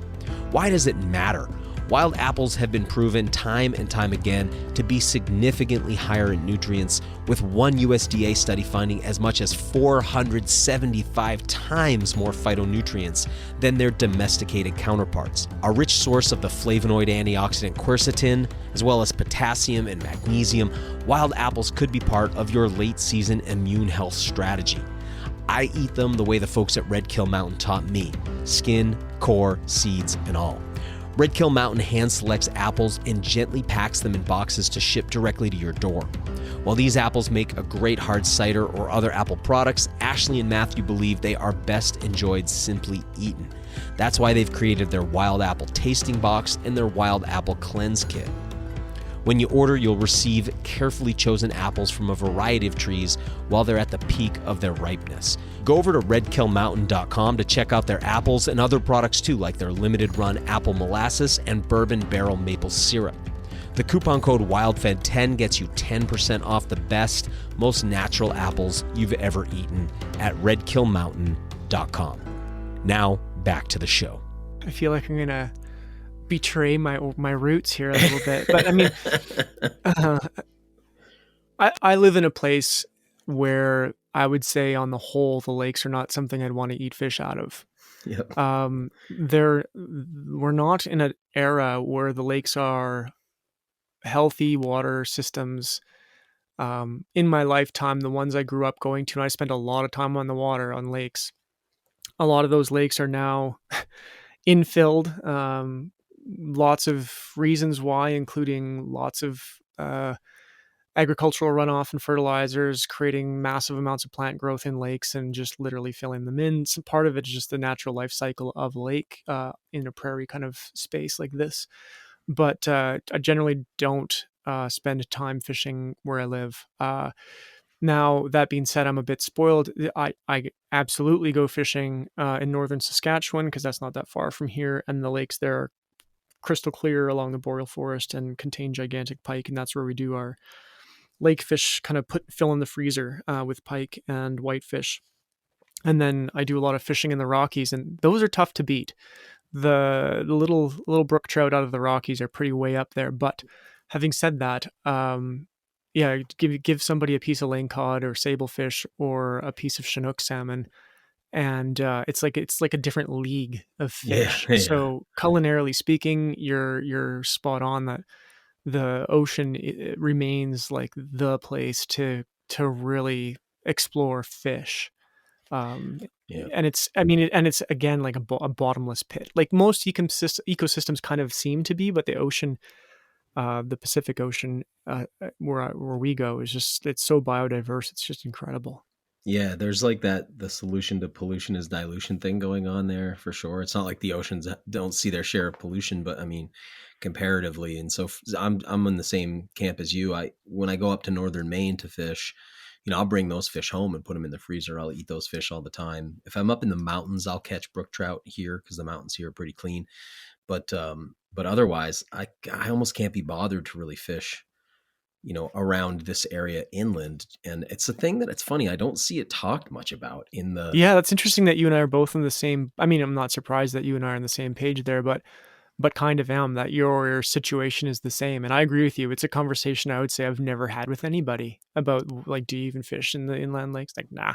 Why does it matter? Wild apples have been proven time and time again to be significantly higher in nutrients, with one USDA study finding as much as 475 times more phytonutrients than their domesticated counterparts. A rich source of the flavonoid antioxidant quercetin, as well as potassium and magnesium, wild apples could be part of your late-season immune health strategy. I eat them the way the folks at Red Kill Mountain taught me: skin, core, seeds, and all. Red Kill Mountain hand selects apples and gently packs them in boxes to ship directly to your door. While these apples make a great hard cider or other apple products, Ashley and Matthew believe they are best enjoyed simply eaten. That's why they've created their Wild Apple Tasting Box and their Wild Apple Cleanse Kit. When you order, you'll receive carefully chosen apples from a variety of trees while they're at the peak of their ripeness. Go over to redkillmountain.com to check out their apples and other products too, like their limited run apple molasses and bourbon barrel maple syrup. The coupon code WildFed10 gets you 10% off the best, most natural apples you've ever eaten at redkillmountain.com. Now, back to the show. I feel like I'm going to betray my roots here a little bit, but I mean, I live in a place where I would say on the whole, the lakes are not something I'd want to eat fish out of. Yep. We're not in an era where the lakes are healthy water systems. In my lifetime, the ones I grew up going to, and I spent a lot of time on the water on lakes. A lot of those lakes are now infilled. Lots of reasons why, including lots of agricultural runoff and fertilizers, creating massive amounts of plant growth in lakes and just literally filling them in. Some part of it is just the natural life cycle of a lake in a prairie kind of space like this. But I generally don't spend time fishing where I live. Now, that being said, I'm a bit spoiled. I absolutely go fishing in northern Saskatchewan because that's not that far from here, and the lakes there are crystal clear along the boreal forest and contain gigantic pike, and that's where we do our lake fish, kind of fill in the freezer with pike and whitefish. And then I do a lot of fishing in the Rockies, and those are tough to beat. The little brook trout out of the Rockies are pretty way up there. But having said that, give somebody a piece of lane cod or sablefish or a piece of Chinook salmon, and it's like a different league of fish. Yeah. So culinarily speaking, you're spot on that the ocean remains like the place to really explore fish. And it's again like a bottomless pit, like most ecosystems kind of seem to be, but the ocean, the Pacific Ocean, where we go, it's so biodiverse. It's just incredible. Yeah, there's like the solution to pollution is dilution thing going on there for sure. It's not like the oceans don't see their share of pollution, but I mean, comparatively. And so I'm in the same camp as you. When I go up to northern Maine to fish, I'll bring those fish home and put them in the freezer. I'll eat those fish all the time. If I'm up in the mountains, I'll catch brook trout here because the mountains here are pretty clean. But otherwise, I almost can't be bothered to really fish, around this area inland. And it's a thing that it's funny. I don't see it talked much about in the. Yeah, that's interesting that you and I are both in the same. I mean, I'm not surprised that you and I are on the same page there, but kind of am, that your situation is the same. And I agree with you. It's a conversation I would say I've never had with anybody about, like, do you even fish in the inland lakes? Like, nah.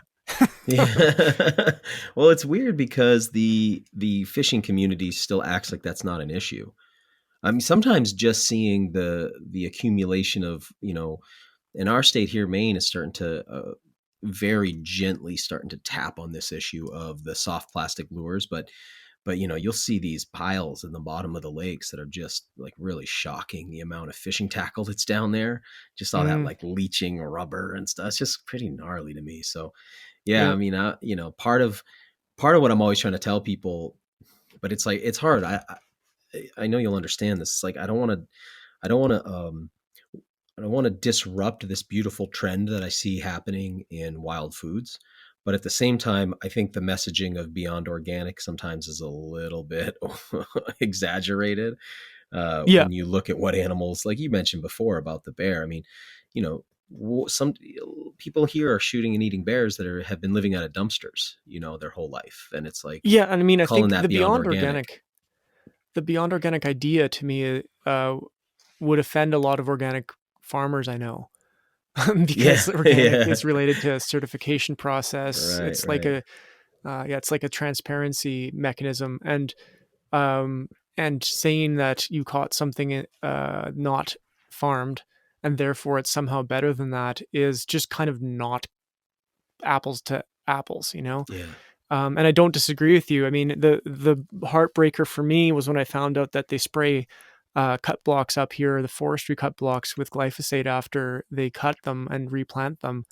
Yeah. Well, it's weird because the fishing community still acts like that's not an issue. I mean, sometimes just seeing the accumulation of, in our state here, Maine is starting to very gently starting to tap on this issue of the soft plastic lures. But but you'll see these piles in the bottom of the lakes that are just like really shocking, the amount of fishing tackle that's down there, just all that like leaching rubber and stuff. It's just pretty gnarly to me. So yeah, I mean, part of what I'm always trying to tell people, but it's like, it's hard. I know you'll understand this. It's like, I don't want to disrupt this beautiful trend that I see happening in wild foods. But at the same time, I think the messaging of beyond organic sometimes is a little bit exaggerated. When you look at what animals, like you mentioned before about the bear, I mean, some people here are shooting and eating bears that have been living out of dumpsters, their whole life. And it's like, yeah. And I mean, I calling think that the beyond organic. The beyond organic idea to me would offend a lot of organic farmers I know. Because organic is related to a certification process. It's like it's like a transparency mechanism, and saying that you caught something not farmed and therefore it's somehow better than that is just kind of not apples to apples, Yeah. And I don't disagree with you. I mean, the heartbreaker for me was when I found out that they spray cut blocks up here, the forestry cut blocks, with glyphosate after they cut them and replant them.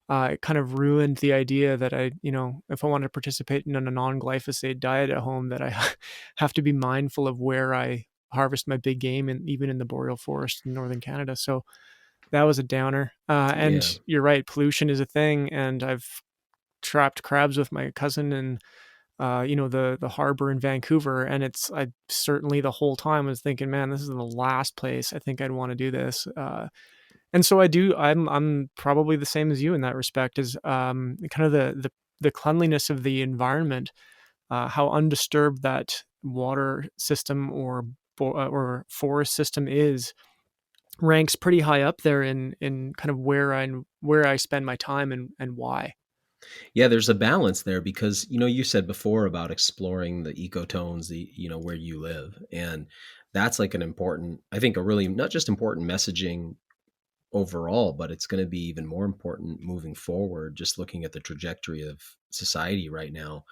It kind of ruined the idea that if I want to participate in a non-glyphosate diet at home, that I have to be mindful of where I harvest my big game, and even in the boreal forest in northern Canada. So that was a downer. And you're right, pollution is a thing, and I've trapped crabs with my cousin and the harbor in Vancouver, and I certainly the whole time was thinking, man, this is the last place I think I'd want to do this. And so I'm probably the same as you in that respect, is kind of the cleanliness of the environment, how undisturbed that water system or forest system is, ranks pretty high up there in kind of where I spend my time and why. Yeah, there's a balance there because, you said before about exploring the ecotones, where you live. And that's like an important, I think a really, not just important messaging overall, but it's going to be even more important moving forward, just looking at the trajectory of society right now.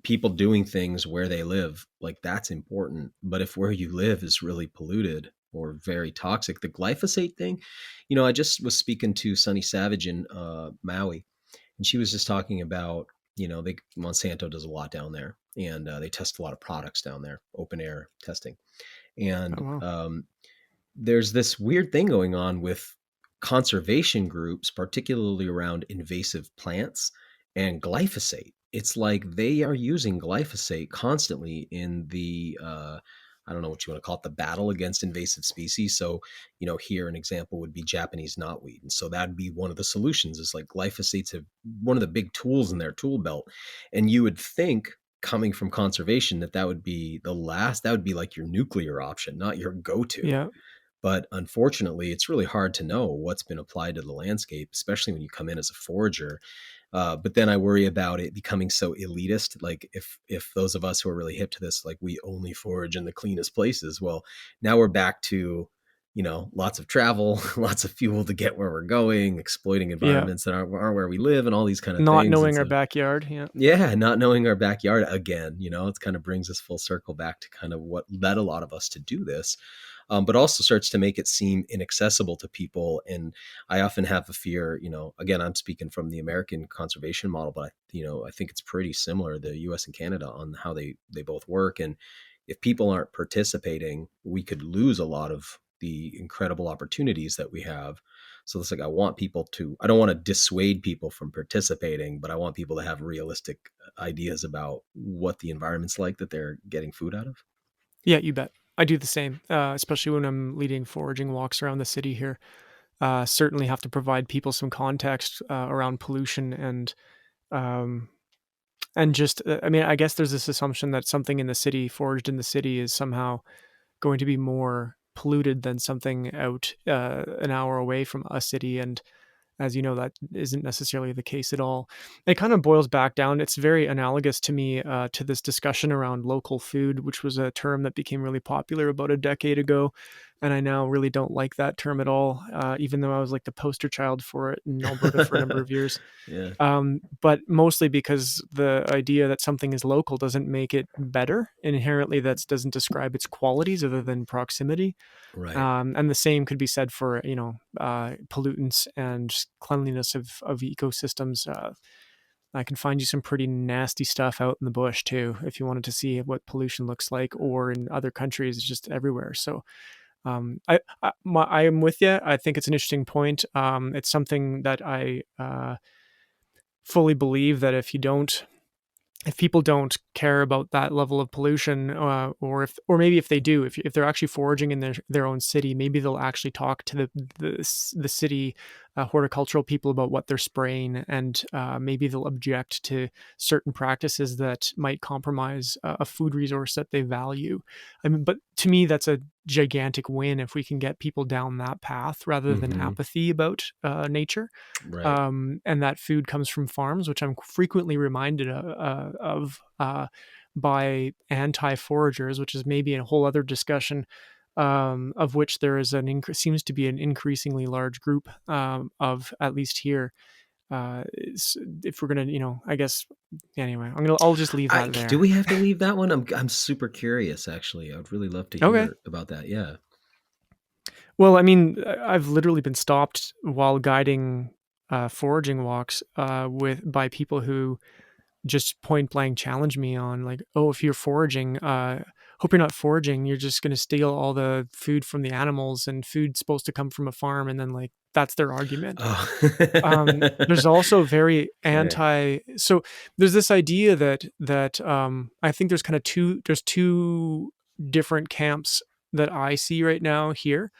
People doing things where they live, like that's important. But if where you live is really polluted or very toxic, the glyphosate thing, I just was speaking to Sunny Savage in Maui, and she was just talking about, Monsanto does a lot down there, and they test a lot of products down there, open air testing. And there's this weird thing going on with conservation groups, particularly around invasive plants and glyphosate. It's like they are using glyphosate constantly in the, I don't know what you want to call it, the battle against invasive species. So, here an example would be Japanese knotweed. And so that'd be one of the solutions, is like glyphosate's one of the big tools in their tool belt. And you would think, coming from conservation, that would be that would be like your nuclear option, not your go-to. Yeah. But unfortunately, it's really hard to know what's been applied to the landscape, especially when you come in as a forager. But then I worry about it becoming so elitist. Like if those of us who are really hip to this, like we only forage in the cleanest places. Well, now we're back to, lots of travel, lots of fuel to get where we're going, exploiting environments that aren't where we live, and all these kind of not things. Knowing our backyard. Yeah. Yeah. Not knowing our backyard again, it kind of brings us full circle back to kind of what led a lot of us to do this. But also starts to make it seem inaccessible to people. And I often have a fear, again, I'm speaking from the American conservation model, but I think it's pretty similar, the US and Canada, on how they both work. And if people aren't participating, we could lose a lot of the incredible opportunities that we have. So it's like, I don't want to dissuade people from participating, but I want people to have realistic ideas about what the environment's like that they're getting food out of. Yeah, you bet. I do the same, especially when I'm leading foraging walks around the city here. Certainly have to provide people some context around pollution and just, I mean, I guess there's this assumption that something in the city, foraged in the city, is somehow going to be more polluted than something out an hour away from a city. And as you know, that isn't necessarily the case at all. It kind of boils back down. It's very analogous to me to this discussion around local food, which was a term that became really popular about a decade ago. and I now really don't like that term at all, even though I was like the poster child for it in Alberta for a number of years. Yeah. But mostly because the idea that something is local doesn't make it better. Inherently, that doesn't describe its qualities other than proximity. Right. And the same could be said for, pollutants and cleanliness of ecosystems. I can find you some pretty nasty stuff out in the bush too, if you wanted to see what pollution looks like, or in other countries, it's just everywhere. So I am with you. I think it's an interesting point. It's something that I fully believe that if people don't care about that level of pollution, or maybe if they do, if they're actually foraging in their own city, maybe they'll actually talk to the city horticultural people about what they're spraying, and maybe they'll object to certain practices that might compromise a food resource that they value. I mean, but to me, that's a gigantic win if we can get people down that path rather than apathy about nature. Right. And that food comes from farms, which I'm frequently reminded of by anti-foragers, which is maybe a whole other discussion, of which there is seems to be an increasingly large group of, at least here. If we're gonna, I guess. Anyway, I'll just leave that there. Do we have to leave that one? I'm super curious. Actually, I would really love to hear about that. Yeah. Well, I mean, I've literally been stopped while guiding foraging walks by people who just point blank challenge me on, like, oh, if you're foraging, hope you're not foraging, you're just going to steal all the food from the animals, and food's supposed to come from a farm. And then, like, that's their argument. There's also very so there's this idea that I think there's kind of two different camps that I see right now here.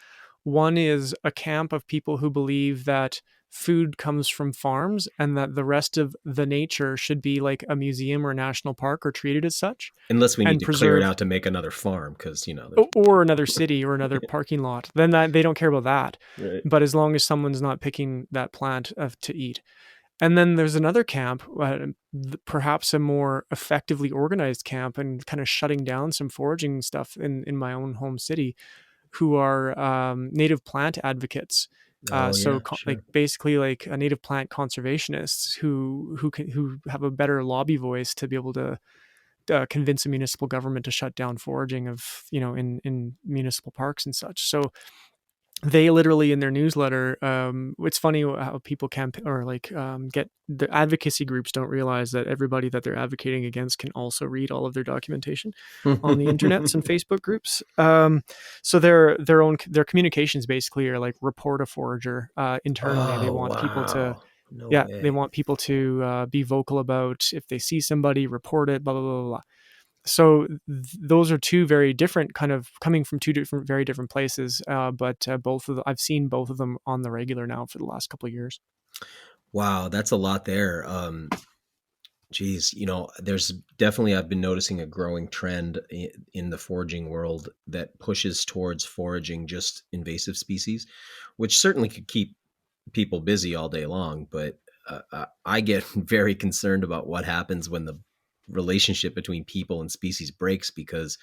One is a camp of people who believe that food comes from farms and that the rest of the nature should be like a museum or a national park or treated as such. Unless we need to clear it out to make another farm, because, or another city or another parking lot. Then they don't care about that. Right. But as long as someone's not picking that plant to eat. And then there's another camp, perhaps a more effectively organized camp, and kind of shutting down some foraging stuff in my own home city, who are native plant advocates. Like basically like a native plant conservationists who have a better lobby voice to be able to convince a municipal government to shut down foraging of, in municipal parks and such. So they literally, in their newsletter, it's funny how people get the advocacy groups don't realize that everybody that they're advocating against can also read all of their documentation on the internets and Facebook groups. So their communications basically are like, report a forager internally. They want people to, they want people to be vocal about if they see somebody, report it, blah, blah, blah, blah. So those are two very different, kind of coming from very different places. But I've seen both of them on the regular now for the last couple of years. Wow, that's a lot there. Geez, there's definitely, I've been noticing a growing trend in the foraging world that pushes towards foraging just invasive species, which certainly could keep people busy all day long. But I get very concerned about what happens when the relationship between people and species breaks, because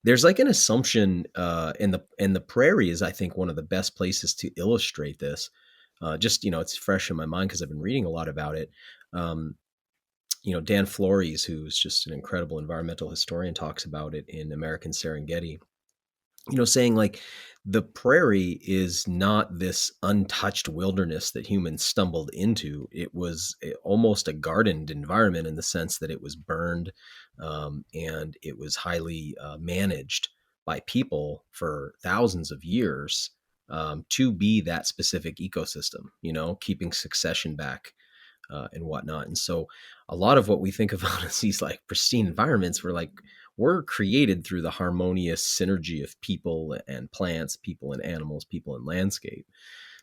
there's like an assumption, and the prairie is, I think, one of the best places to illustrate this. It's fresh in my mind because I've been reading a lot about it. Dan Flores, who's just an incredible environmental historian, talks about it in American Serengeti, saying like the prairie is not this untouched wilderness that humans stumbled into. It was almost a gardened environment in the sense that it was burned, and it was highly managed by people for thousands of years, to be that specific ecosystem, keeping succession back and whatnot. And so a lot of what we think about as these like pristine environments were created through the harmonious synergy of people and plants, people and animals, people and landscape.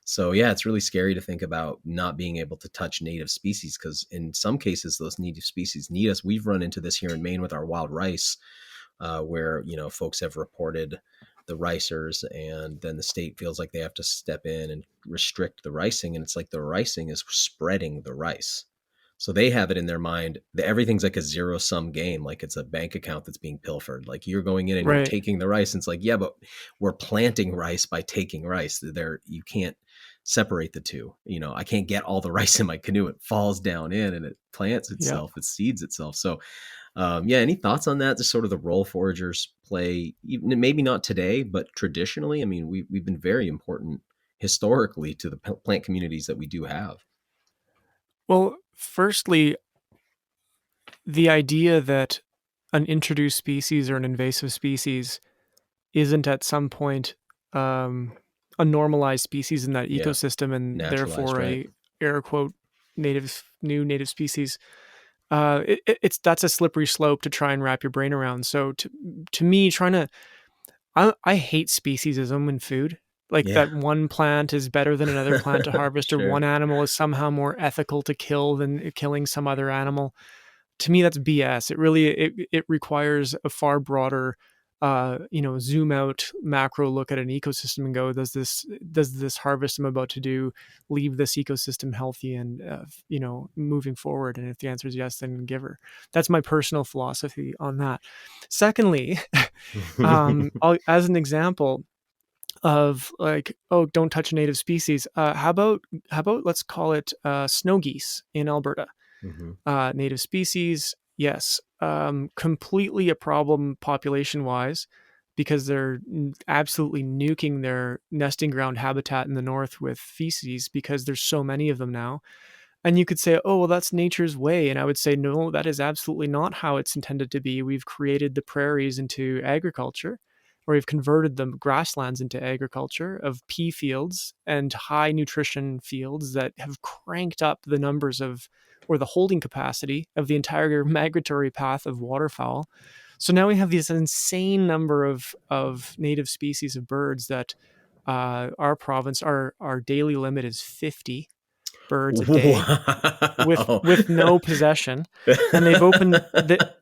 So yeah, it's really scary to think about not being able to touch native species, because in some cases those native species need us. We've run into this here in Maine with our wild rice, where folks have reported the ricers, and then the state feels like they have to step in and restrict the ricing, and it's like the ricing is spreading the rice. So they have it in their mind that everything's like a zero-sum game, like it's a bank account that's being pilfered. Like you're going in and you're taking the rice, and it's like, yeah, but we're planting rice by taking rice. You can't separate the two. I can't get all the rice in my canoe. It falls down in and it plants itself, it seeds itself. So any thoughts on that? Just sort of the role foragers play, even maybe not today, but traditionally. I mean, we've been very important historically to the plant communities that we do have. Well, firstly, the idea that an introduced species or an invasive species isn't at some point a normalized species in that ecosystem, and therefore a air quote new native species. That's a slippery slope to try and wrap your brain around. So to me, I hate speciesism in food. Like that one plant is better than another plant to harvest, or one animal is somehow more ethical to kill than killing some other animal. To me, that's BS. It really it requires a far broader, zoom out macro look at an ecosystem and go, does this harvest I'm about to do leave this ecosystem healthy and moving forward? And if the answer is yes, then give her. That's my personal philosophy on that. Secondly, as an example of like, oh, don't touch a native species. How about let's call it snow geese in Alberta. Native species, yes, completely a problem population-wise because they're absolutely nuking their nesting ground habitat in the north with feces because there's so many of them now. And you could say, oh, well, that's nature's way. And I would say, no, that is absolutely not how it's intended to be. We've created the prairies into agriculture, or we've converted the grasslands into agriculture of pea fields and high nutrition fields that have cranked up the numbers of, or the holding capacity of the entire migratory path of waterfowl. So now we have this insane number of native species of birds that our province, our daily limit is 50 birds a day. Wow. with no possession, and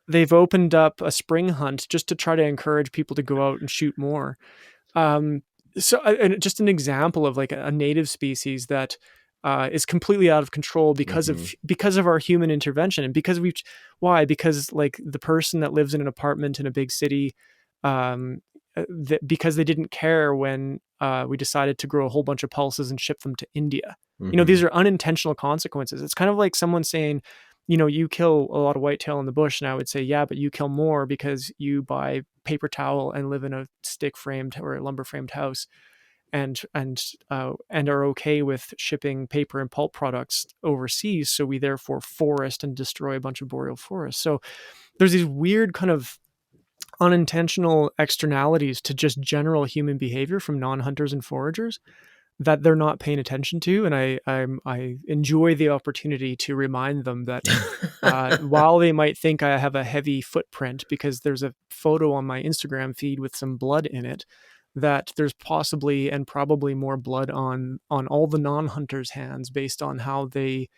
they've opened up a spring hunt just to try to encourage people to go out and shoot more. So just an example of like a native species that is completely out of control because of our human intervention, and because like the person that lives in an apartment in a big city, because they didn't care when we decided to grow a whole bunch of pulses and ship them to India. These are unintentional consequences. It's kind of like someone saying, you kill a lot of whitetail in the bush, and I would say, yeah, but you kill more because you buy paper towel and live in a stick framed or a lumber framed house, and are okay with shipping paper and pulp products overseas. So we therefore forest and destroy a bunch of boreal forests. So there's these weird kind of unintentional externalities to just general human behavior from non-hunters and foragers that they're not paying attention to. And I enjoy the opportunity to remind them that while they might think I have a heavy footprint because there's a photo on my Instagram feed with some blood in it, that there's possibly and probably more blood on all the non-hunters' hands based on how they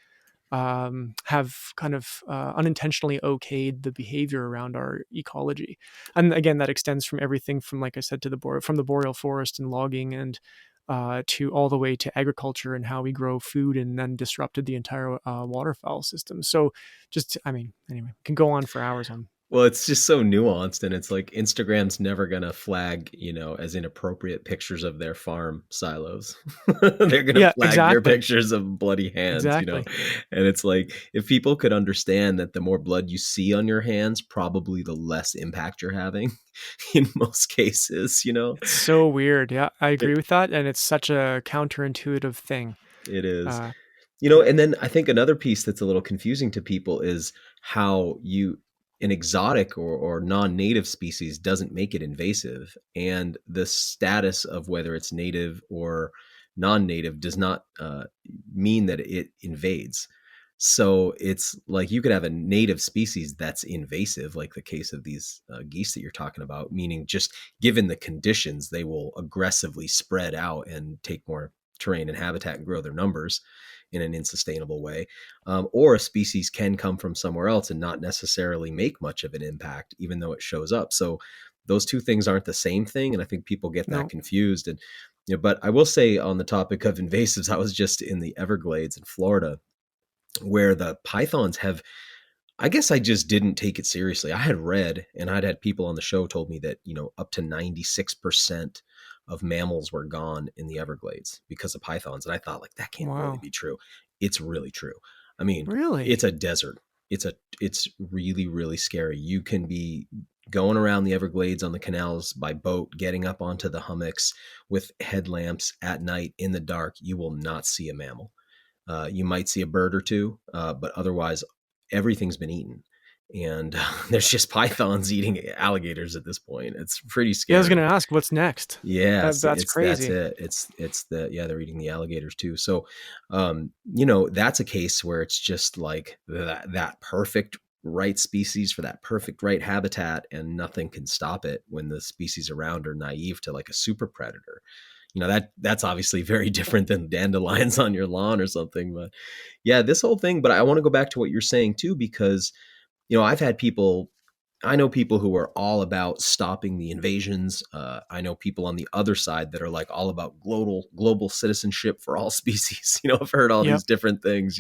have kind of unintentionally okayed the behavior around our ecology. And again, that extends from everything from, like I said, from the boreal forest and logging and to all the way to agriculture and how we grow food, and then disrupted the entire waterfowl system. So anyway, can go on for hours on. Well, it's just so nuanced, and it's like Instagram's never going to flag, as inappropriate pictures of their farm silos. They're going to flag your pictures of bloody hands, and it's like, if people could understand that the more blood you see on your hands, probably the less impact you're having in most cases, It's so weird. Yeah, I agree with that. And it's such a counterintuitive thing. It is. And then I think another piece that's a little confusing to people is how an exotic or non-native species doesn't make it invasive, and the status of whether it's native or non-native does not mean that it invades. So it's like you could have a native species that's invasive, like the case of these geese that you're talking about, meaning just given the conditions, they will aggressively spread out and take more terrain and habitat and grow their numbers in an unsustainable way. Or a species can come from somewhere else and not necessarily make much of an impact, even though it shows up. So those two things aren't the same thing. And I think people get that confused. And, but I will say, on the topic of invasives, I was just in the Everglades in Florida where the pythons have, I guess I just didn't take it seriously. I had read, and I'd had people on the show told me that, up to 96% of mammals were gone in the Everglades because of pythons. And I thought, like, that can't really be true. It's really true. I mean, it's a desert. It's really, really scary. You can be going around the Everglades on the canals by boat, getting up onto the hummocks with headlamps at night in the dark. You will not see a mammal. You might see a bird or two, but otherwise everything's been eaten. And there's just pythons eating alligators at this point. It's pretty scary. Yeah, I was going to ask, what's next? Yeah, that's crazy. That's it. They're eating the alligators too. So, that's a case where it's just like that perfect right species for that perfect right habitat, and nothing can stop it when the species around are naive to like a super predator. That's obviously very different than dandelions on your lawn or something. But yeah, this whole thing. But I want to go back to what you're saying too, because I know people who are all about stopping the invasions. I know people on the other side that are like all about global citizenship for all species. I've heard all these different things.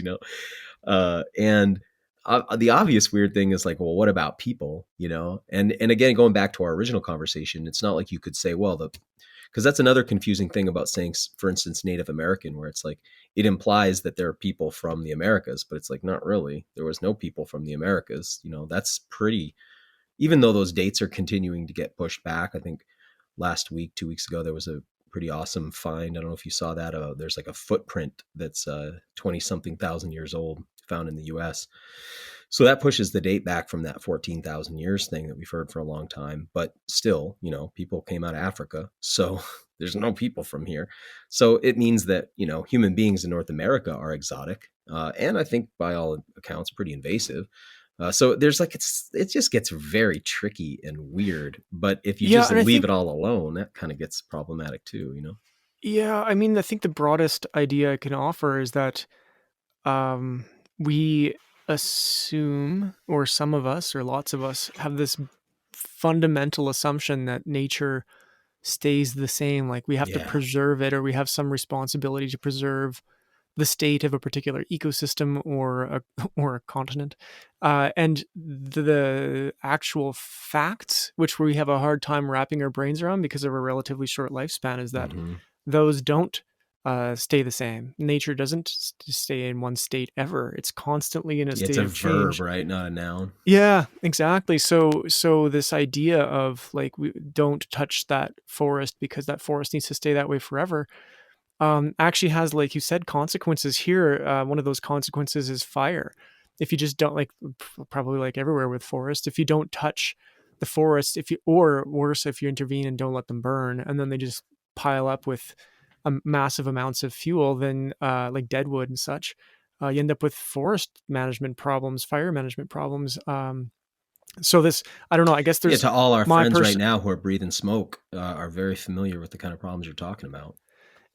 And the obvious weird thing is like, well, what about people? And again, going back to our original conversation, it's not like you could say, well, because that's another confusing thing about saying, for instance, Native American, where it's like it implies that there are people from the Americas, but it's like, not really. There was no people from the Americas. That's pretty, even though those dates are continuing to get pushed back. I think last week, 2 weeks ago, there was a pretty awesome find. I don't know if you saw that. There's like a footprint that's 20 something thousand years old found in the US. So that pushes the date back from that 14,000 years thing that we've heard for a long time. But still, people came out of Africa. So there's no people from here. So it means that, human beings in North America are exotic. And I think by all accounts, pretty invasive. So there's like, it just gets very tricky and weird. But if you just leave it all alone, that kind of gets problematic too, Yeah. I mean, I think the broadest idea I can offer is that we assume, or some of us, or lots of us, have this fundamental assumption that nature stays the same. Like we have to preserve it, or we have some responsibility to preserve the state of a particular ecosystem or a continent. And the actual facts, which we have a hard time wrapping our brains around because of a relatively short lifespan, is that those don't stay the same. Nature doesn't stay in one state ever. It's constantly in a state of change. It's a verb, right? Not a noun. Yeah, exactly. So this idea of like, we don't touch that forest because that forest needs to stay that way forever, actually has, like you said, consequences here. One of those consequences is fire. If you just don't, like, probably like everywhere with forest, if you don't touch the forest, or worse, if you intervene and don't let them burn, and then they just pile up with massive amounts of fuel, then like deadwood and such, you end up with forest management problems, fire management problems. So this, I don't know, I guess there's to all our friends right now who are breathing smoke are very familiar with the kind of problems you're talking about.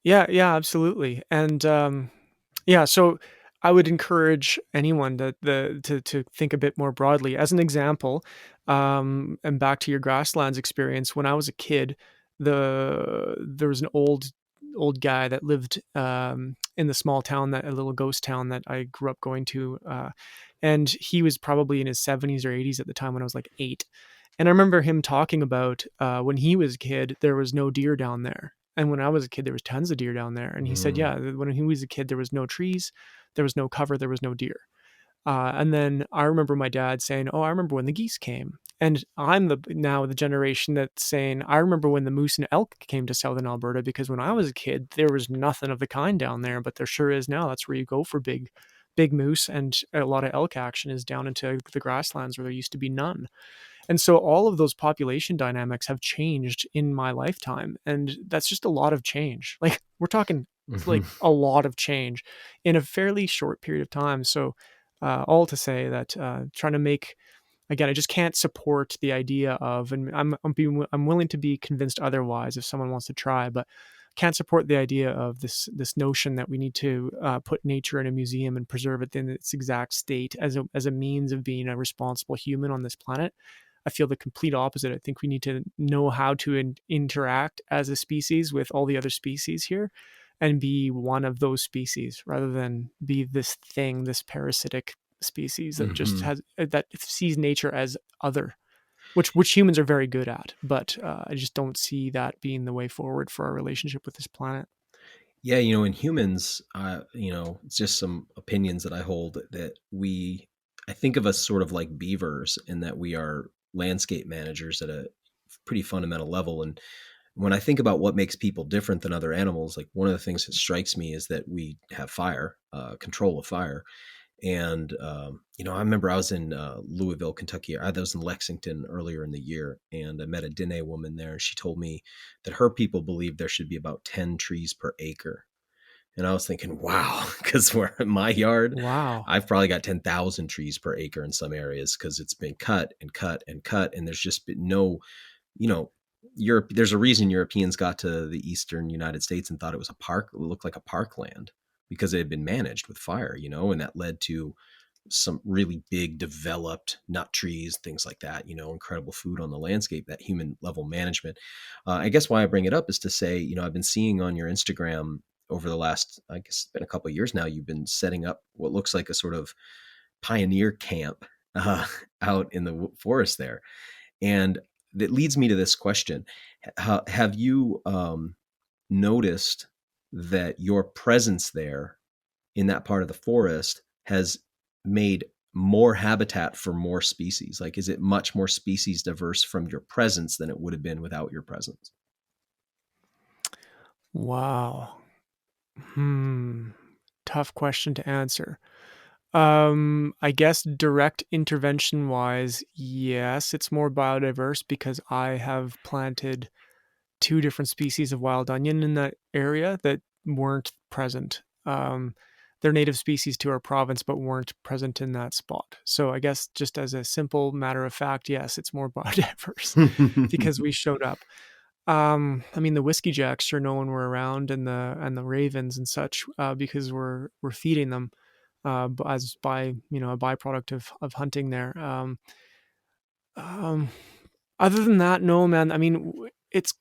Yeah, absolutely. And so I would encourage anyone to think a bit more broadly. As an example, and back to your grasslands experience, when I was a kid, there was an old guy that lived in the small town, a little ghost town that I grew up going to, and he was probably in his 70s or 80s at the time when I was like 8. And I remember him talking about when he was a kid, there was no deer down there. And when I was a kid, there was tons of deer down there. And he said, yeah, when he was a kid, there was no trees, there was no cover, there was no deer. And then I remember my dad saying, oh, I remember when the geese came. And I'm now the generation that's saying, I remember when the moose and elk came to southern Alberta, because when I was a kid, there was nothing of the kind down there, but there sure is now. That's where you go for big moose, and a lot of elk action is down into the grasslands where there used to be none. And so all of those population dynamics have changed in my lifetime. And that's just a lot of change. Like, we're talking like a lot of change in a fairly short period of time. So all to say that trying to make, again, I just can't support the idea of, and I'm willing to be convinced otherwise if someone wants to try, but can't support the idea of this notion that we need to put nature in a museum and preserve it in its exact state as a means of being a responsible human on this planet. I feel the complete opposite. I think we need to know how to interact as a species with all the other species here, and be one of those species rather than be this thing, this parasitic species that just has, that sees nature as other, which humans are very good at. But I just don't see that being the way forward for our relationship with this planet. Yeah, you know, in humans, you know, it's just some opinions that I hold that I think of us sort of like beavers in that we are landscape managers at a pretty fundamental level. And when I think about what makes people different than other animals, like one of the things that strikes me is that we have fire, control of fire. And, you know, I remember I was in Louisville, Kentucky. I was in Lexington earlier in the year, and I met a Dene woman there. And she told me that her people believe there should be about 10 trees per acre. And I was thinking, wow, because where in my yard, Wow. I've probably got 10,000 trees per acre in some areas because it's been cut and cut and cut. And there's just been no, you know, there's a reason Europeans got to the eastern United States and thought it was a park. It looked like a parkland because it had been managed with fire, you know, and that led to some really big developed nut trees, things like that, you know, incredible food on the landscape, that human level management. I guess why I bring it up is to say, you know, I've been seeing on your Instagram over the last, I guess it's been a couple of years now, you've been setting up what looks like a sort of pioneer camp out in the forest there. And that leads me to this question. Have you noticed that your presence there in that part of the forest has made more habitat for more species? Like, is it much more species diverse from your presence than it would have been without your presence? Wow. Tough question to answer. I guess direct intervention wise, yes, it's more biodiverse because I have planted 2 different species of wild onion in that area that weren't present. They're native species to our province, but weren't present in that spot. So I guess just as a simple matter of fact, yes, it's more biodiverse because we showed up. I mean, the whiskey jacks sure know when we're around, and the ravens and such, because we're feeding them, as by, you know, a byproduct of hunting there. Um, Other than that, no, man. I mean, it's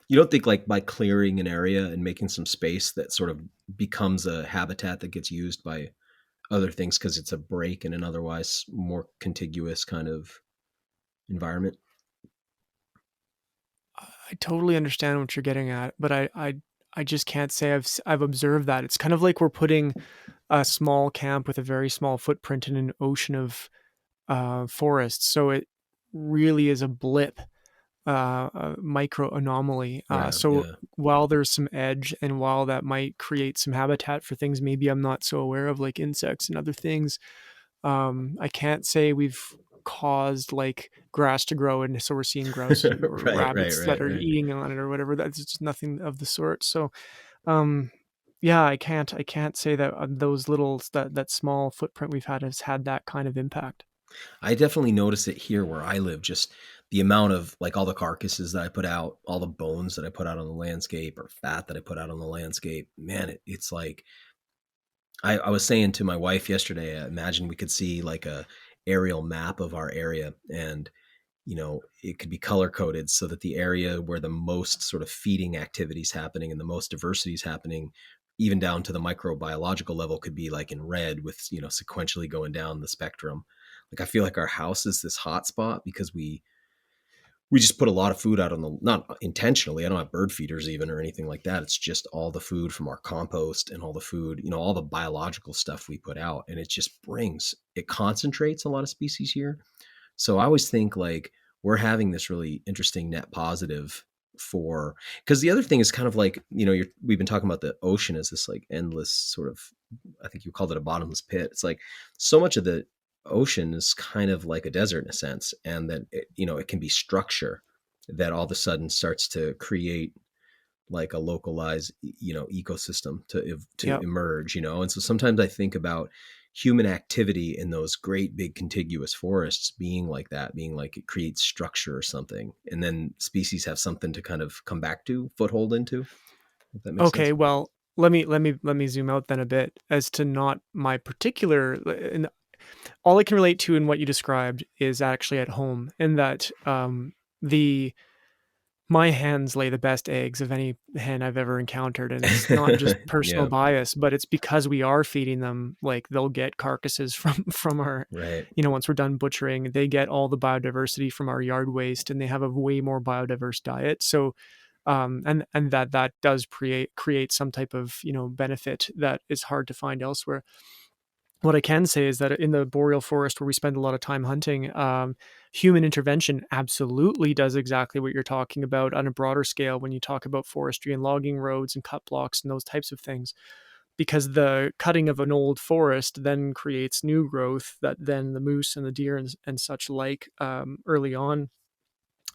You don't think like by clearing an area and making some space that sort of becomes a habitat that gets used by other things because it's a break in an otherwise more contiguous kind of environment? I totally understand what you're getting at, but I just can't say I've observed that. It's kind of like we're putting a small camp with a very small footprint in an ocean of forests. So it really is a blip, a micro anomaly. Yeah, So yeah. while there's some edge, and while that might create some habitat for things maybe I'm not so aware of, like insects and other things, I can't say we've caused like grass to grow, and so we're seeing grouse or Right, right, rabbits that right, are right. eating on it or whatever. That's just nothing of the sort. So, um, yeah, I can't say that those little that small footprint we've had has had that kind of impact. I definitely notice it here where I live, just the amount of like all the carcasses that I put out, all the bones that I put out on the landscape or fat that I put out on the landscape. Man, it's like I was saying to my wife yesterday, imagine we could see like a aerial map of our area, and you know, it could be color coded so that the area where the most sort of feeding activities happening and the most diversity is happening, even down to the microbiological level, could be like in red with, you know, sequentially going down the spectrum. Like I feel like our house is this hot spot because we just put a lot of food out on the, not intentionally, I don't have bird feeders even or anything like that. It's just all the food from our compost and all the food, you know, all the biological stuff we put out, and it just it concentrates a lot of species here. So I always think like we're having this really interesting net positive for, because the other thing is kind of like, you know, we've been talking about the ocean as this like endless sort of, I think you called it a bottomless pit. It's like so much of the ocean is kind of like a desert in a sense, and that it, you know, it can be structure that all of a sudden starts to create like a localized, you know, ecosystem to Yep. emerge, you know. And so sometimes I think about human activity in those great big contiguous forests being like that, being like it creates structure or something, and then species have something to kind of come back to, foothold into, if that makes sense. Okay. Well, let me zoom out then a bit as to not my particular. And all I can relate to in what you described is actually at home, in that the my hens lay the best eggs of any hen I've ever encountered. And it's not just personal Yeah. bias, but it's because we are feeding them. Like, they'll get carcasses from our, Right. once we're done butchering, they get all the biodiversity from our yard waste, and they have a way more biodiverse diet. So, and that does create some type of, benefit that is hard to find elsewhere. What I can say is that in the boreal forest, where we spend a lot of time hunting, human intervention absolutely does exactly what you're talking about on a broader scale when you talk about forestry and logging roads and cut blocks and those types of things. Because the cutting of an old forest then creates new growth that then the moose and the deer and such like, early on.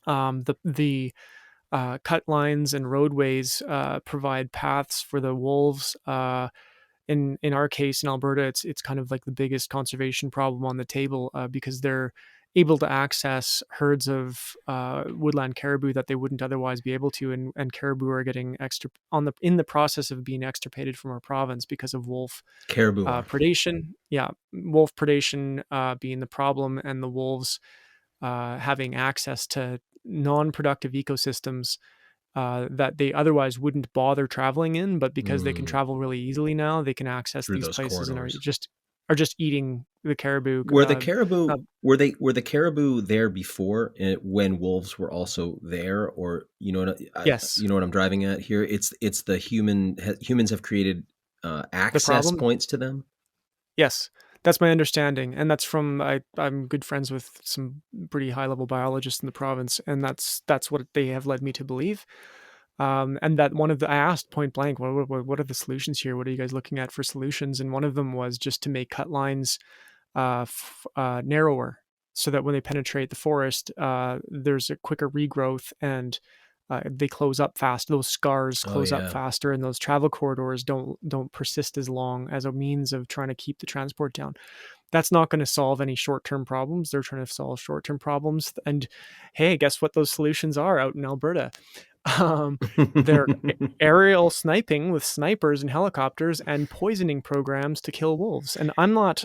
The cut lines and roadways provide paths for the wolves. In our case in Alberta, it's kind of like the biggest conservation problem on the table, because they're able to access herds of woodland caribou that they wouldn't otherwise be able to, and caribou are getting in the process of being extirpated from our province because of wolf Caribou are. predation. Yeah, wolf predation being the problem, and the wolves having access to non-productive ecosystems that they otherwise wouldn't bother traveling in, but because they can travel really easily now, they can access Through these those places and corridors. are just eating the caribou. Were the caribou were the caribou there before, when wolves were also there, or Yes. you know what I'm driving at here? It's the humans have created The access problem? points to them. Yes. That's my understanding, and that's from I'm good friends with some pretty high level biologists in the province, and that's what they have led me to believe. And that I asked point blank, what are the solutions here? What are you guys looking at for solutions? And one of them was just to make cut lines narrower, so that when they penetrate the forest, there's a quicker regrowth, and they close up fast. Those scars Oh close up yeah. faster, and those travel corridors don't persist as long, as a means of trying to keep the transport down. That's not going to solve any short-term problems. They're trying to solve short-term problems. And hey, guess what those solutions are out in Alberta? They're aerial sniping with snipers and helicopters, and poisoning programs to kill wolves. And I'm not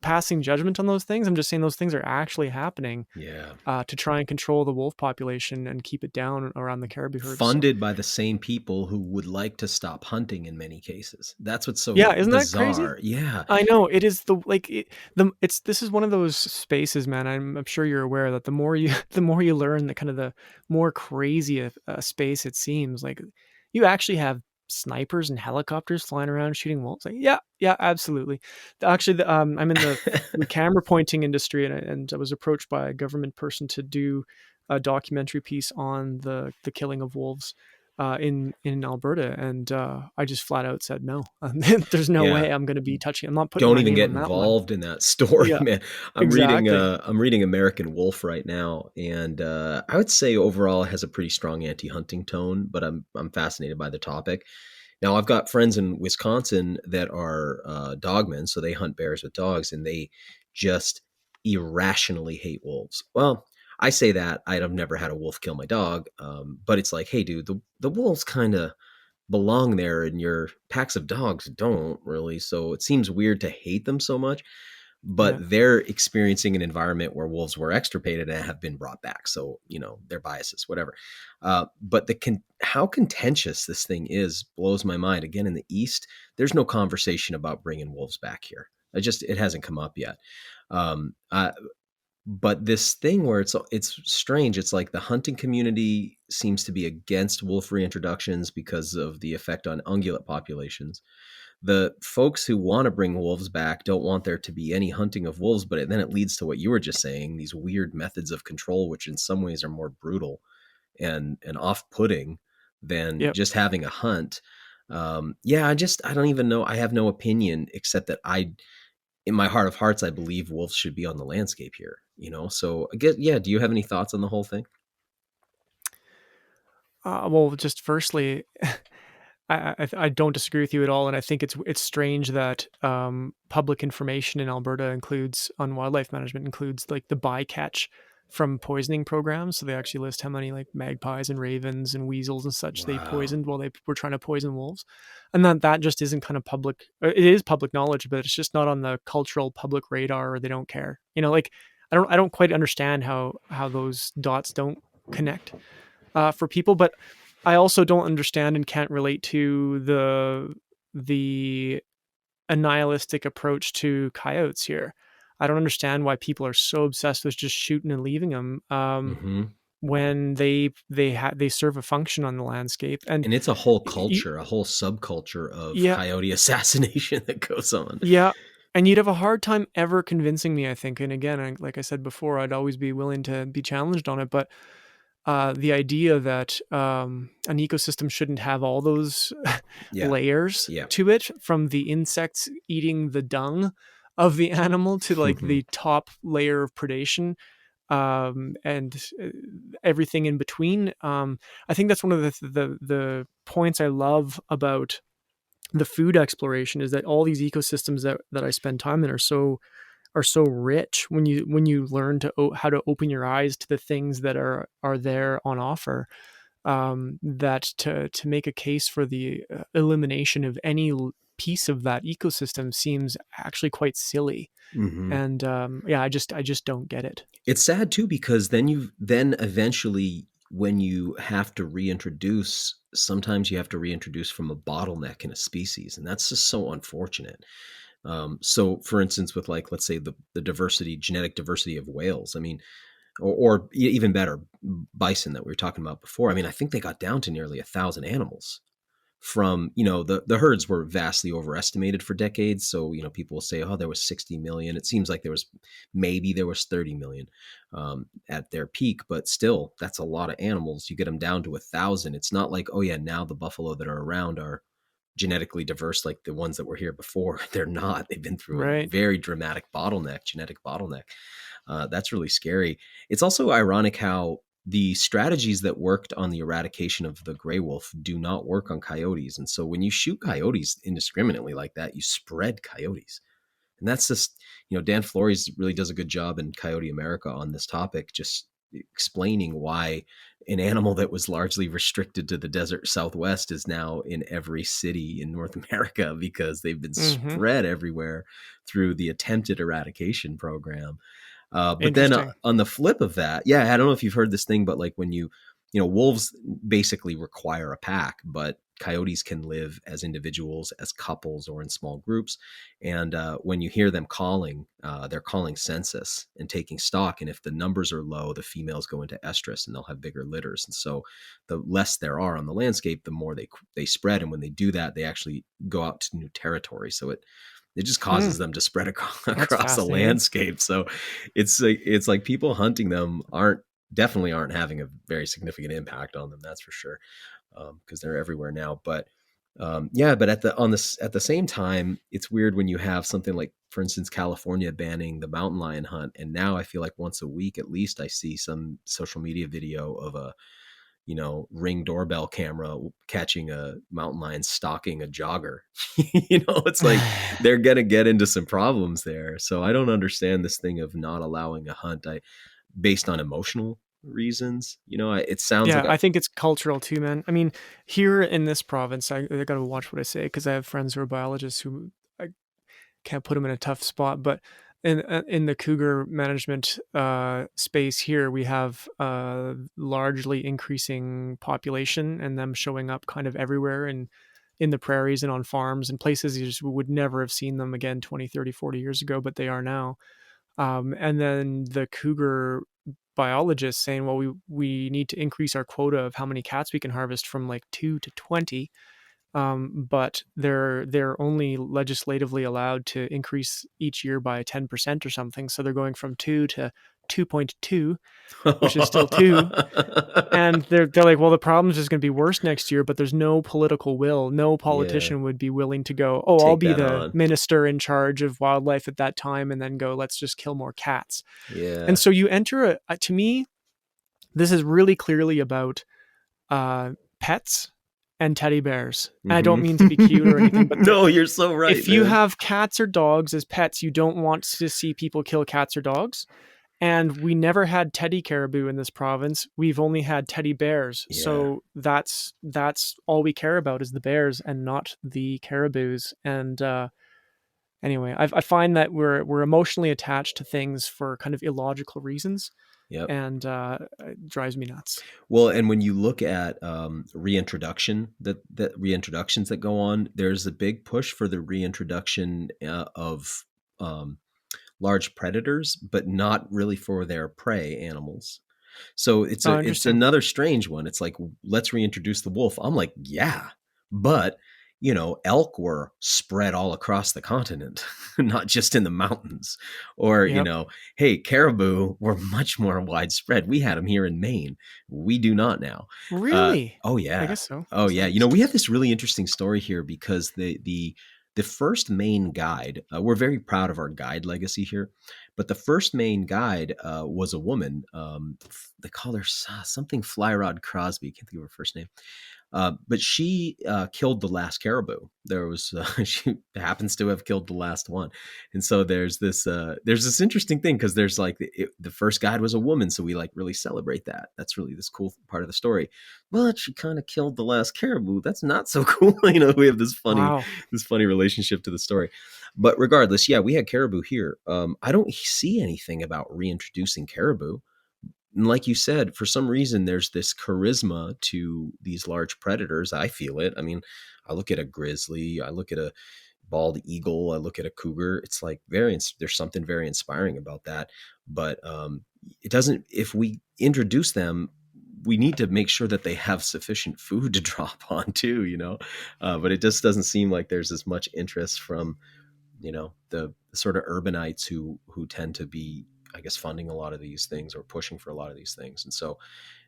passing judgment on those things. I'm just saying those things are actually happening Yeah. to try and control the wolf population and keep it down around the caribou herds. Funded by the same people who would like to stop hunting in many cases. That's what's so Yeah, isn't that crazy? bizarre. Yeah. I know it is this is one of those spaces, man. I'm sure you're aware that the more you the more you learn, the more crazy a space it seems. Like, you actually have snipers and helicopters flying around shooting wolves. Like, yeah, absolutely. Actually, I'm in the camera pointing industry, and I was approached by a government person to do a documentary piece on the killing of wolves in Alberta, and I just flat out said no. There's no Yeah. way I'm going to be touching. I'm not putting Don't my even name get on that one. involved in that story, Yeah, man. exactly. I'm reading American Wolf right now, and I would say overall it has a pretty strong anti-hunting tone, but I'm fascinated by the topic. Now, I've got friends in Wisconsin that are dogmen, so they hunt bears with dogs, and they just irrationally hate wolves. Well, I say that I've never had a wolf kill my dog, but it's like, hey, dude, the wolves kind of belong there, and your packs of dogs don't really. So it seems weird to hate them so much. But Yeah. they're experiencing an environment where wolves were extirpated and have been brought back. So, their biases, whatever. But how contentious this thing is blows my mind. Again, in the East, there's no conversation about bringing wolves back here. It hasn't come up yet. Um, but this thing where it's strange. It's like the hunting community seems to be against wolf reintroductions because of the effect on ungulate populations. The folks who want to bring wolves back don't want there to be any hunting of wolves, but then it leads to what you were just saying, these weird methods of control, which in some ways are more brutal and off-putting than Yep. just having a hunt. I don't even know. I have no opinion except that in my heart of hearts, I believe wolves should be on the landscape here, So I guess, do you have any thoughts on the whole thing? Well, just firstly, I don't disagree with you at all, and I think it's strange that public information in Alberta on wildlife management includes like the bycatch from poisoning programs. So they actually list how many like magpies and ravens and weasels and such they Wow. poisoned while they were trying to poison wolves, and that just isn't kind of public. It is public knowledge, but it's just not on the cultural public radar, or they don't care. Like, I don't quite understand how those dots don't connect. for people, but I also don't understand and can't relate to the nihilistic approach to coyotes here. I don't understand why people are so obsessed with just shooting and leaving them when they serve a function on the landscape. And it's a whole culture, a whole subculture of coyote assassination that goes on. Yeah. And you'd have a hard time ever convincing me, I think. And again, like I said before, I'd always be willing to be challenged on it. But the idea that an ecosystem shouldn't have all those layers to it, from the insects eating the dung of the animal to like the top layer of predation, and everything in between. I think that's one of the points I love about the food exploration, is that all these ecosystems that I spend time in are so rich when you learn how to open your eyes to the things that are there on offer. That to make a case for the elimination of any piece of that ecosystem seems actually quite silly. And I just don't get it. It's sad too, because then eventually, when you have to reintroduce, sometimes you have to reintroduce from a bottleneck in a species, and that's just so unfortunate. So for instance, with like, let's say the genetic diversity of whales, I mean, or even better, bison that we were talking about before. I mean, I think they got down to nearly 1,000 animals from, the herds were vastly overestimated for decades. So, people will say, oh, there was 60 million. It seems like there was 30 million at their peak, but still, that's a lot of animals. You get them down to 1,000. It's not like, oh yeah, now the buffalo that are around are genetically diverse like the ones that were here before. They're not. They've been through a very dramatic genetic bottleneck. That's really scary. It's also ironic how the strategies that worked on the eradication of the gray wolf do not work on coyotes. And so when you shoot coyotes indiscriminately like that, you spread coyotes. And that's just, Dan Flores really does a good job in Coyote America on this topic, just explaining why an animal that was largely restricted to the desert Southwest is now in every city in North America, because they've been spread everywhere through the attempted eradication program. But then on the flip of that, I don't know if you've heard this thing, but like when wolves basically require a pack, but coyotes can live as individuals, as couples, or in small groups. And when you hear them calling, they're calling census and taking stock. And if the numbers are low, the females go into estrus and they'll have bigger litters. And so the less there are on the landscape, the more they spread. And when they do that, they actually go out to new territory. So it just causes them to spread across the landscape. So it's like people hunting them definitely aren't having a very significant impact on them. That's for sure. Because they're everywhere now. But but at the same time, it's weird when you have something like, for instance, California banning the mountain lion hunt. And now I feel like once a week, at least, I see some social media video of a, Ring doorbell camera catching a mountain lion stalking a jogger. It's like they're going to get into some problems there. So I don't understand this thing of not allowing a hunt based on emotional reasons. It sounds like I think it's cultural too, man. I mean, here in this province, I got to watch what I say, because I have friends who are biologists who I can't put them in a tough spot, but in the cougar management space here, we have largely increasing population, and them showing up kind of everywhere in the prairies and on farms and places you just would never have seen them again 20, 30, 40 years ago, but they are now. And then the cougar biologists saying, well, we need to increase our quota of how many cats we can harvest from like 2 to 20. But they're only legislatively allowed to increase each year by 10% or something. So they're going from 2 to 2.2, which is still 2. And they're like, well, the problem is just going to be worse next year, but there's no political will. No politician would be willing to go, oh, I'll be the minister in charge of wildlife at that time, and then go, let's just kill more cats. Yeah. And so you enter to me, this is really clearly about pets and teddy bears. And I don't mean to be cute or anything, but no, you're so right. If you have cats or dogs as pets, you don't want to see people kill cats or dogs. And we never had teddy caribou in this province. We've only had teddy bears. Yeah. So that's all we care about, is the bears and not the caribous. And anyway, I find that we're emotionally attached to things for kind of illogical reasons. Yep. and it drives me nuts. Well, and when you look at reintroduction, that reintroductions that go on, there's a big push for the reintroduction of large predators, but not really for their prey animals. So it's Interesting. another strange one. It's like, let's reintroduce the wolf. I'm like, yeah, but elk were spread all across the continent, not just in the mountains. Or, Yep. hey, caribou were much more widespread. We had them here in Maine. We do not now. Really? Oh yeah. I guess so. Oh yeah. We have this really interesting story here because the first Maine guide, we're very proud of our guide legacy here, but the first Maine guide was a woman. They call her something Flyrod Crosby. Can't think of her first name. But she killed the last caribou. There was she happens to have killed the last one, and so there's this interesting thing because there's like the first guide was a woman, so we like really celebrate that. That's really this cool part of the story. But she kind of killed the last caribou. That's not so cool. We have this funny relationship to the story. But regardless, yeah, we had caribou here. I don't see anything about reintroducing caribou. And like you said, for some reason, there's this charisma to these large predators. I feel it. I mean, I look at a grizzly, I look at a bald eagle, I look at a cougar. It's like there's something very inspiring about that. But it doesn't, if we introduce them, we need to make sure that they have sufficient food to drop on too, but it just doesn't seem like there's as much interest from, the sort of urbanites who tend to be, I guess, funding a lot of these things or pushing for a lot of these things. And so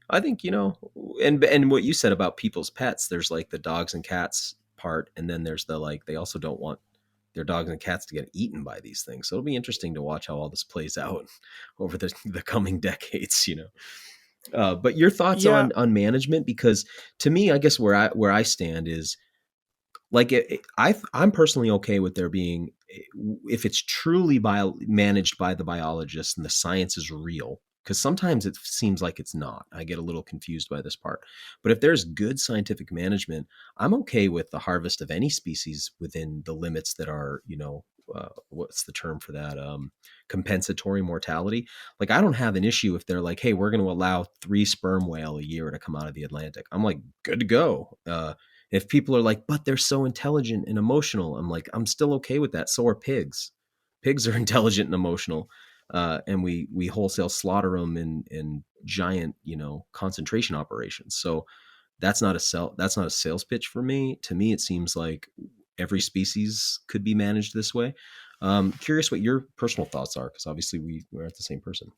I think, and what you said about people's pets, there's like the dogs and cats part. And then there's the, like, they also don't want their dogs and cats to get eaten by these things. So it'll be interesting to watch how all this plays out over the coming decades, but your thoughts on management, because to me, I guess where I stand is like, I'm personally okay with there being, if it's truly managed by the biologist and the science is real, because sometimes it seems like it's not. I get a little confused by this part. But if there's good scientific management, I'm okay with the harvest of any species within the limits that are, what's the term for that? Compensatory mortality. Like, I don't have an issue if they're like, hey, we're going to allow 3 sperm whale a year to come out of the Atlantic. I'm like, good to go. If people are like, but they're so intelligent and emotional, I'm like, I'm still okay with that. So are pigs. Pigs are intelligent and emotional. And we wholesale slaughter them in giant, concentration operations. So that's not a sales pitch for me. To me, it seems like every species could be managed this way. Curious what your personal thoughts are, because obviously we're at the same person.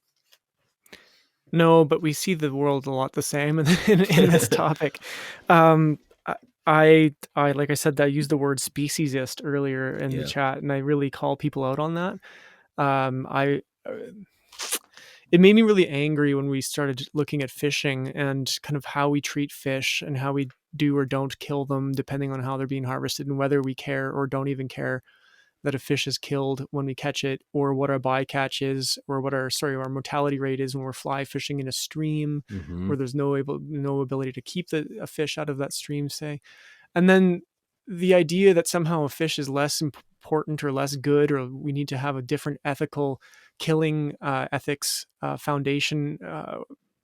No, but we see the world a lot the same in this topic. I like I said, I used the word speciesist earlier in the chat, and I really call people out on that. It made me really angry when we started looking at fishing and kind of how we treat fish and how we do or don't kill them depending on how they're being harvested, and whether we care or don't even care that a fish is killed when we catch it, or what our bycatch is, or what our mortality rate is when we're fly fishing in a stream where there's no ability to keep a fish out of that stream, say. And then the idea that somehow a fish is less important or less good, or we need to have a different ethical killing ethics foundation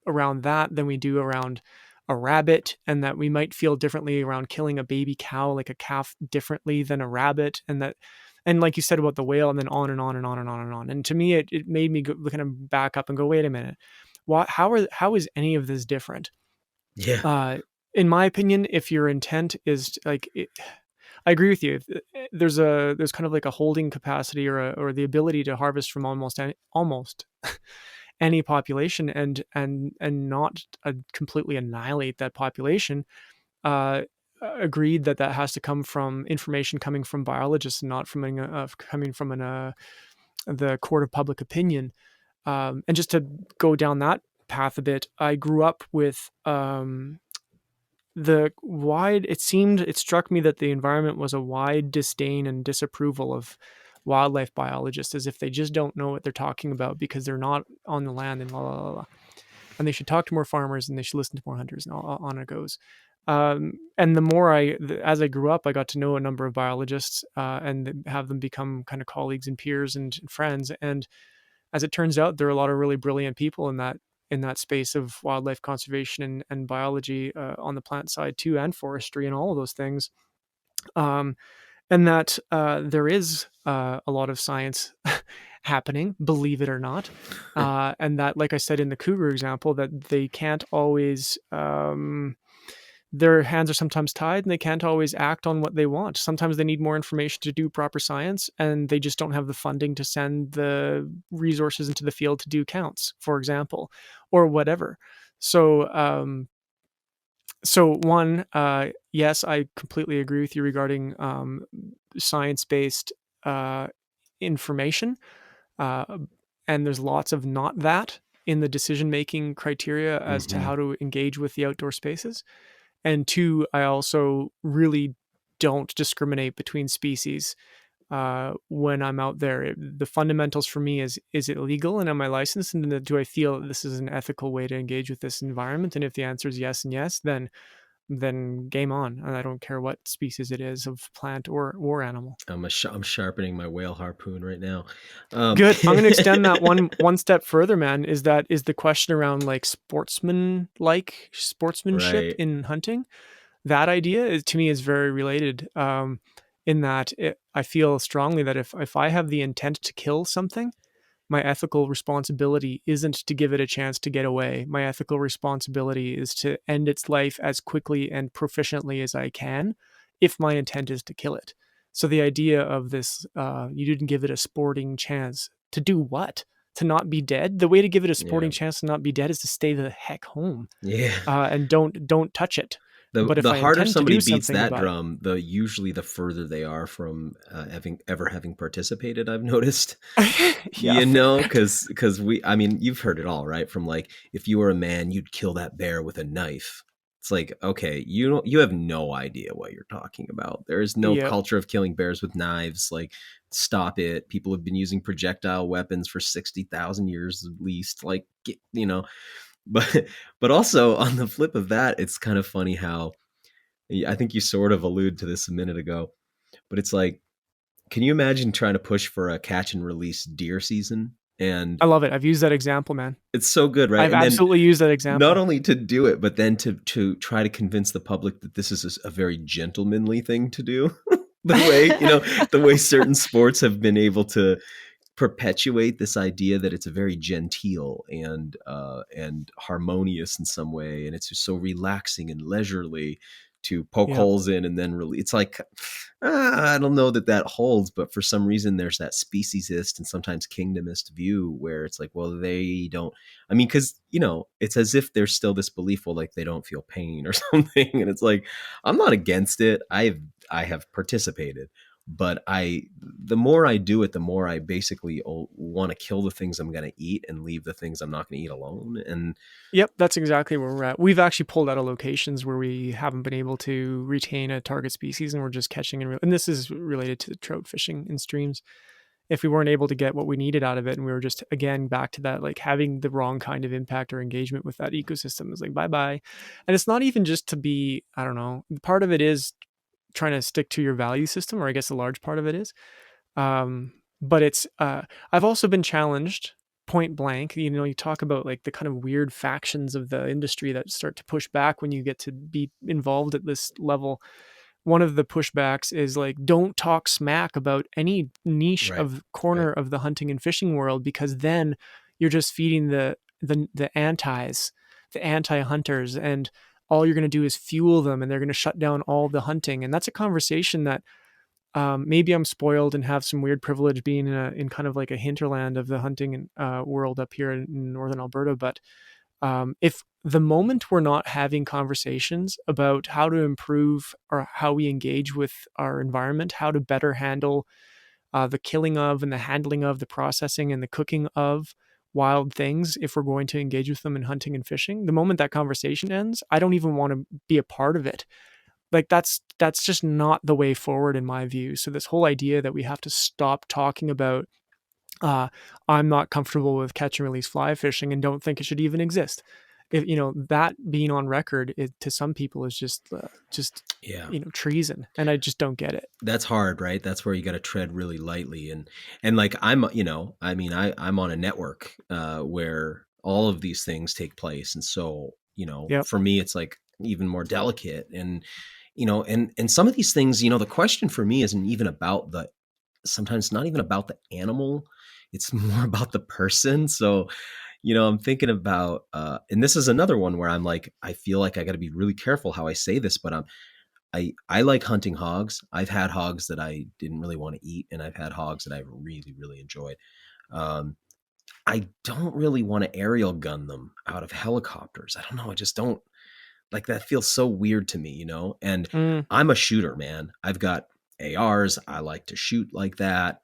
around that than we do around a rabbit, and that we might feel differently around killing a baby cow, like a calf, differently than a rabbit, and like you said about the whale, and then on and on and on and on and on. And to me, it made me kind of back up and go, wait a minute, how is any of this different? Yeah. In my opinion, if your intent is I agree with you. There's kind of like a holding capacity or the ability to harvest from almost any population and not completely annihilate that population. Agreed that has to come from information coming from biologists and not from coming from the court of public opinion. And just to go down that path a bit, I grew up with it struck me that the environment was a wide disdain and disapproval of wildlife biologists, as if they just don't know what they're talking about because they're not on the land, and blah, blah, blah, blah. And they should talk to more farmers, and they should listen to more hunters, and on it goes. And the more as I grew up, I got to know a number of biologists and have them become kind of colleagues and peers and friends. And as it turns out, there are a lot of really brilliant people in that in that space of wildlife conservation and biology on the plant side too, and forestry and all of those things. And that there is a lot of science happening, believe it or not. And that, like I said in the cougar example, that they can't always, their hands are sometimes tied and they can't always act on what they want. Sometimes they need more information to do proper science, and they just don't have the funding to send the resources into the field to do counts, for example, or whatever. So, yes, I completely agree with you regarding science-based information, and there's lots of not that in the decision-making criteria as to how to engage with the outdoor spaces. And two, I also really don't discriminate between species when I'm out there. The fundamentals for me is it legal and am I licensed? And do I feel that this is an ethical way to engage with this environment? And if the answer is yes and yes, then game on. And I don't care what species it is of plant or animal. I'm sharpening my whale harpoon right now. Good. I'm going to extend that one step further, man. Is the question around like sportsmanship right. in hunting? That idea to me is very related. In that I feel strongly that if I have the intent to kill something, my ethical responsibility isn't to give it a chance to get away. My ethical responsibility is to end its life as quickly and proficiently as I can, if my intent is to kill it. So the idea of this, you didn't give it a sporting chance to do what? To not be dead? The way to give it a sporting chance to not be dead is to stay the heck home. Yeah. And don't touch it. But if the harder somebody beats that drum, usually the further they are from having participated, I've noticed. Because you've heard it all, right? From like, if you were a man, you'd kill that bear with a knife. It's like, okay, you have no idea what you're talking about. There is no culture of killing bears with knives. Like, stop it. People have been using projectile weapons for 60,000 years at least. Like, But also on the flip of that, it's kind of funny how, I think you sort of alluded to this a minute ago, but it's like, can you imagine trying to push for a catch and release deer season? And I love it. I've used that example, man. It's so good, right? I've absolutely used that example. Not only to do it, but then to try to convince the public that this is a very gentlemanly thing to do. the way certain sports have been able to perpetuate this idea that it's a very genteel and harmonious in some way, and it's just so relaxing and leisurely to poke holes in and then really. It's like, I don't know that holds, but for some reason there's that speciesist and sometimes kingdomist view where it's like, well, they don't. I mean, because it's as if there's still this belief, well, like they don't feel pain or something, and it's like, I'm not against it. I have participated. But the more I do it, the more I basically want to kill the things I'm going to eat and leave the things I'm not going to eat alone. And yep, that's exactly where we're at. We've actually pulled out of locations where we haven't been able to retain a target species, and we're just catching and this is related to the trout fishing in streams. If we weren't able to get what we needed out of it, and we were just again back to that, like having the wrong kind of impact or engagement with that ecosystem, is like bye. And it's not even just to be, I don't know. Part of it is trying to stick to your value system, or I guess a large part of it is. But it's, I've also been challenged point blank. You talk about like the kind of weird factions of the industry that start to push back when you get to be involved at this level. One of the pushbacks is like, don't talk smack about any niche of corner of the hunting and fishing world, because then you're just feeding the anti-hunters, and all you're going to do is fuel them, and they're going to shut down all the hunting. And that's a conversation that maybe I'm spoiled and have some weird privilege being in kind of like a hinterland of the hunting world up here in northern Alberta. But if the moment we're not having conversations about how to improve or how we engage with our environment, how to better handle the killing of and the handling of, the processing and the cooking of wild things, if we're going to engage with them in hunting and fishing, the moment that conversation ends, I don't even want to be a part of it. Like that's just not the way forward in my view. So this whole idea that we have to stop talking about I'm not comfortable with catch and release fly fishing and don't think it should even exist. If that being on record, to some people is just treason, and I just don't get it. That's hard, right? That's where you got to tread really lightly, and like I'm on a network where all of these things take place. And so, Yep. for me, it's like even more delicate. And, and some of these things, the question for me isn't even about sometimes not even about the animal. It's more about the person. So, I'm thinking about, and this is another one where I'm like, I feel like I got to be really careful how I say this, but I like hunting hogs. I've had hogs that I didn't really want to eat, and I've had hogs that I really, really enjoyed. I don't really want to aerial gun them out of helicopters. I don't know. I just don't like that. Feels so weird to me, and I'm a shooter, man. I've got ARs. I like to shoot like that.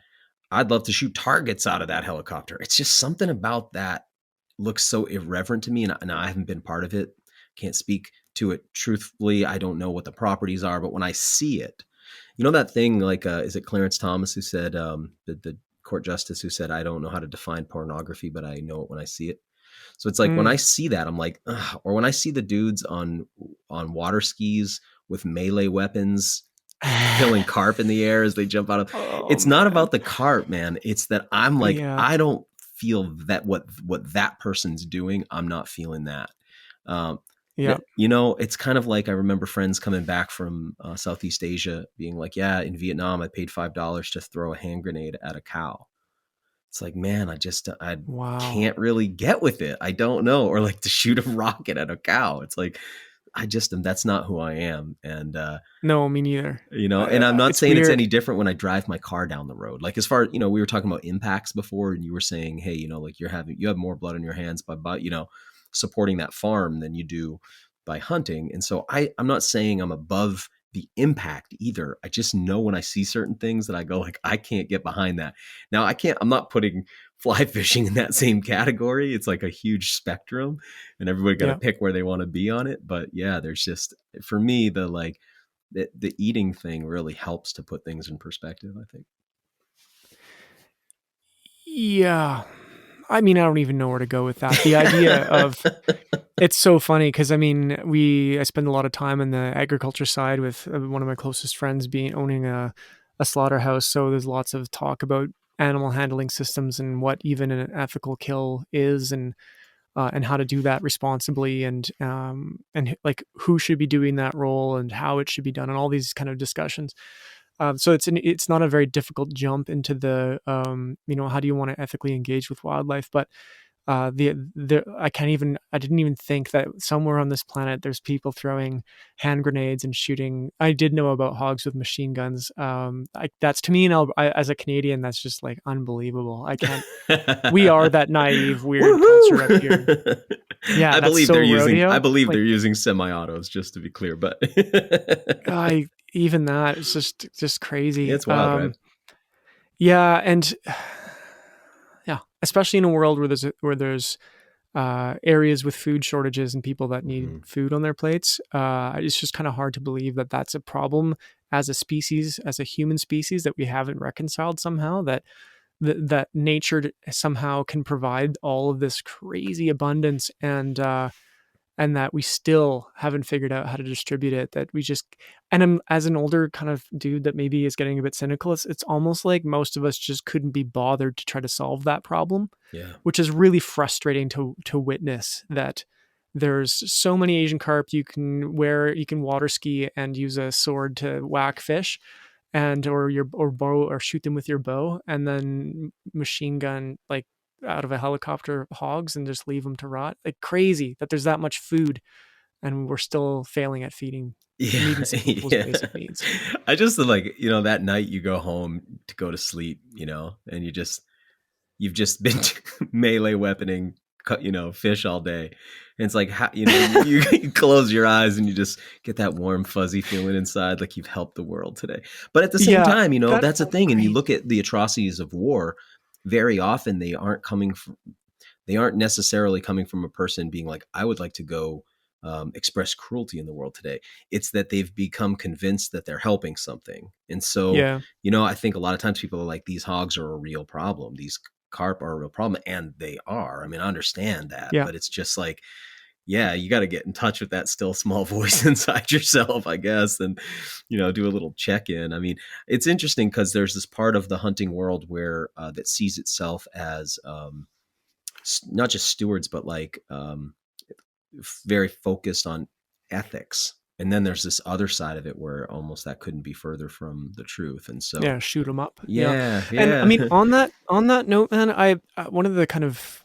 I'd love to shoot targets out of that helicopter. It's just something about that looks so irreverent to me, and I haven't been part of it. Can't speak to it truthfully. I don't know what the properties are, but when I see it, that thing like, is it Clarence Thomas who said, the court justice who said, I don't know how to define pornography, but I know it when I see it. So it's like when I see that, I'm like, ugh. Or when I see the dudes on water skis with melee weapons killing carp in the air as they jump out of, it's not about the carp, man. It's that I'm like, I don't feel that what that person's doing. I'm not feeling that. It's kind of like, I remember friends coming back from Southeast Asia being like, yeah, in Vietnam, I paid $5 to throw a hand grenade at a cow. It's like, man, I can't really get with it. I don't know. Or like to shoot a rocket at a cow. It's like, that's not who I am. And, no, me neither. And I'm not saying it's any different when I drive my car down the road. Like, as far, we were talking about impacts before, and you were saying, hey, like you have more blood on your hands by supporting that farm than you do by hunting. And so I'm not saying I'm above the impact either. I just know when I see certain things that I go like, I can't get behind that. Now I'm not putting fly fishing in that same category. It's like a huge spectrum, and everybody got to pick where they want to be on it. But yeah, there's just, for me, the eating thing really helps to put things in perspective, I think. Yeah. I mean, I don't even know where to go with that. The idea of, it's so funny because I spend a lot of time in the agriculture side with one of my closest friends owning a slaughterhouse. So there's lots of talk about animal handling systems and what even an ethical kill is, and how to do that responsibly, and like who should be doing that role and how it should be done, and all these kind of discussions. So it's not a very difficult jump into the how do you want to ethically engage with wildlife, but I didn't even think that somewhere on this planet there's people throwing hand grenades and shooting. I did know about hogs with machine guns. That's, to me, as a Canadian, that's just like unbelievable. I can't. We are that naive, weird culture up here. Yeah, I believe they're using semi-autos, just to be clear, but even that is just crazy. It's wild, right? Yeah, and yeah, especially in a world where there's areas with food shortages and people that need food on their plates. It's just kind of hard to believe that that's a problem as a species, as a human species, that we haven't reconciled somehow, that nature somehow can provide all of this crazy abundance, and that we still haven't figured out how to distribute it, that we just, and I'm, as an older kind of dude that maybe is getting a bit cynical, it's almost like most of us just couldn't be bothered to try to solve that problem. Yeah. Which is really frustrating to witness, that there's so many Asian carp you can water ski and use a sword to whack fish, or bow, or shoot them with your bow, and then machine gun like out of a helicopter hogs and just leave them to rot. Like, crazy that there's that much food and we're still failing at meeting meeting some people's basic needs. I just like, that night you go home to go to sleep, and you've just been melee weaponing, fish all day. And it's like, you close your eyes and you just get that warm, fuzzy feeling inside, like you've helped the world today. But at the same time, that's a thing. And you look at the atrocities of war, very often they aren't necessarily coming from a person being like, I would like to go express cruelty in the world today. It's that they've become convinced that they're helping something. And so, I think a lot of times people are like, these hogs are a real problem. These carp are a real problem. And they are. I mean, I understand that, but it's just like, you got to get in touch with that still small voice inside yourself, I guess, and, do a little check-in. I mean, it's interesting because there's this part of the hunting world where that sees itself as not just stewards, but like very focused on ethics. And then there's this other side of it where almost that couldn't be further from the truth. And so, yeah, shoot them up. yeah. And I mean, on that note, man, one of the kind of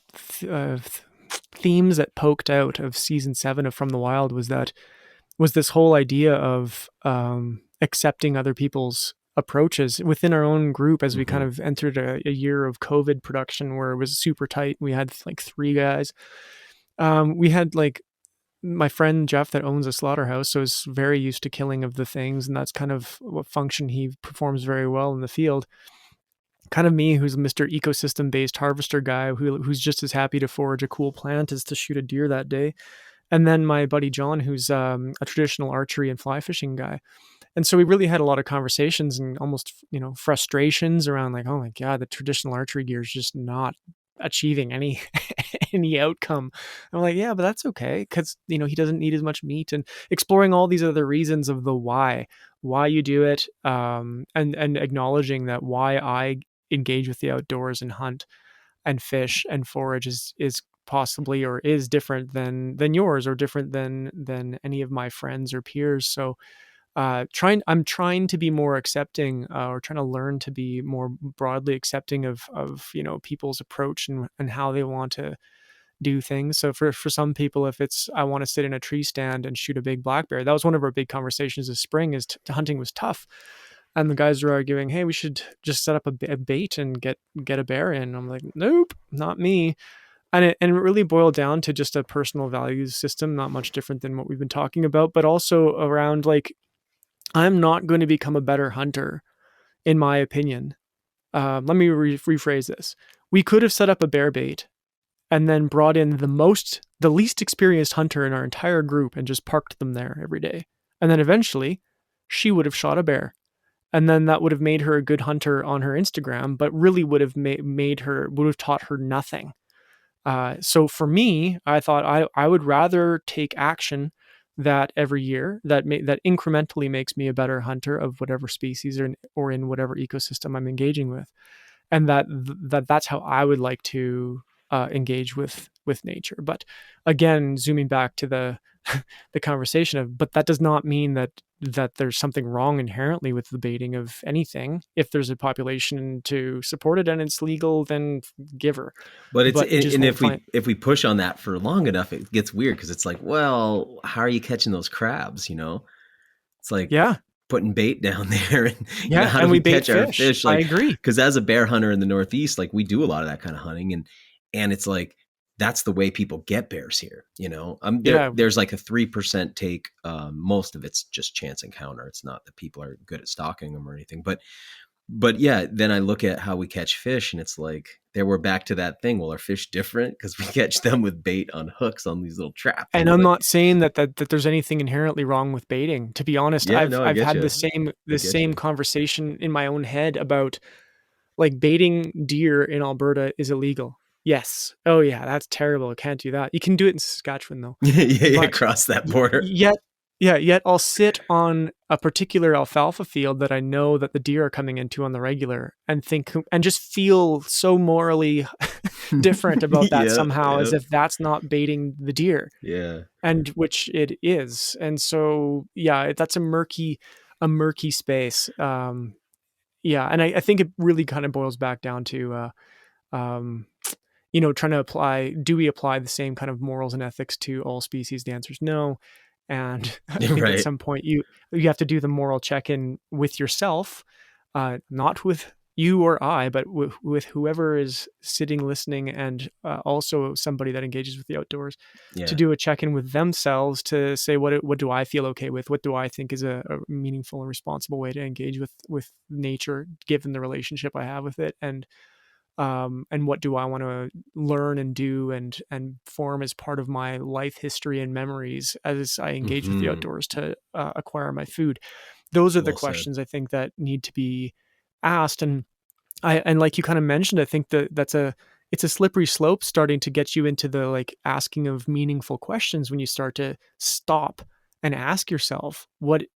themes that poked out of season 7 of From the Wild was this whole idea of accepting other people's approaches within our own group as we kind of entered a year of COVID production where it was super tight. We had like 3 guys. We had like my friend Jeff that owns a slaughterhouse, so is very used to killing of the things, and that's kind of what function he performs very well in the field. Kind of me, who's Mr. Ecosystem-based harvester guy, who's just as happy to forage a cool plant as to shoot a deer that day. And then my buddy John, who's a traditional archery and fly fishing guy. And so we really had a lot of conversations and almost, frustrations around like, oh my God, the traditional archery gear is just not achieving any outcome. I'm like, yeah, but that's okay, because he doesn't need as much meat, and exploring all these other reasons of the why you do it, and acknowledging that why I engage with the outdoors and hunt and fish and forage is possibly or is different than yours, or different than any of my friends or peers. So I'm trying to be more accepting, or trying to learn to be more broadly accepting of people's approach and how they want to do things. So for some people, if it's, I want to sit in a tree stand and shoot a big black bear, that was one of our big conversations this spring, is hunting was tough. And the guys were arguing, hey, we should just set up a bait and get a bear in. I'm like, nope, not me. And it really boiled down to just a personal values system, not much different than what we've been talking about, but also around like, I'm not going to become a better hunter, in my opinion. Let me rephrase this. We could have set up a bear bait and then brought in the least experienced hunter in our entire group and just parked them there every day. And then eventually she would have shot a bear. And then that would have made her a good hunter on her Instagram, but really would have taught her nothing. So for me, I thought I would rather take action that every year that incrementally makes me a better hunter of whatever species or in whatever ecosystem I'm engaging with. And that's how I would like to engage with nature. But again, zooming back to the conversation but that does not mean that there's something wrong inherently with the baiting of anything. If there's a population to support it and it's legal, then give her. But if we push on that for long enough, it gets weird, because it's like, well, how are you catching those crabs? It's like, yeah, putting bait down there, and how do we catch our fish? Like, I agree. Because as a bear hunter in the Northeast, like, we do a lot of that kind of hunting, and it's like, that's the way people get bears here. There's like a 3% take. Most of it's just chance encounter. It's not that people are good at stalking them or anything, but yeah, then I look at how we catch fish, and it's like, we're back to that thing. Well, are fish different because we catch them with bait on hooks on these little traps? And I'm not saying that there's anything inherently wrong with baiting. To be honest, I've had the same conversation in my own head about like baiting deer in Alberta is illegal. Yes. Oh yeah, that's terrible. I can't do that. You can do it in Saskatchewan though. yeah, across that border. Yet I'll sit on a particular alfalfa field that I know that the deer are coming into on the regular and just feel so morally different about that somehow, as if that's not baiting the deer. Yeah. And which it is. And so, yeah, that's a murky space. And I think it really kind of boils back down to, trying to do we apply the same kind of morals and ethics to all species? The answer is no. And I think at some point you have to do the moral check-in with yourself, not with you or I, but with whoever is sitting listening, and also somebody that engages with the outdoors, to do a check-in with themselves to say, what do I feel okay with? What do I think is a meaningful and responsible way to engage with nature, given the relationship I have with it, and what do I want to learn and do and form as part of my life history and memories as I engage with the outdoors to acquire my food. Those are the questions I think that need to be asked. And like you kind of mentioned, I think it's a slippery slope starting to get you into the like asking of meaningful questions when you start to stop and ask yourself, what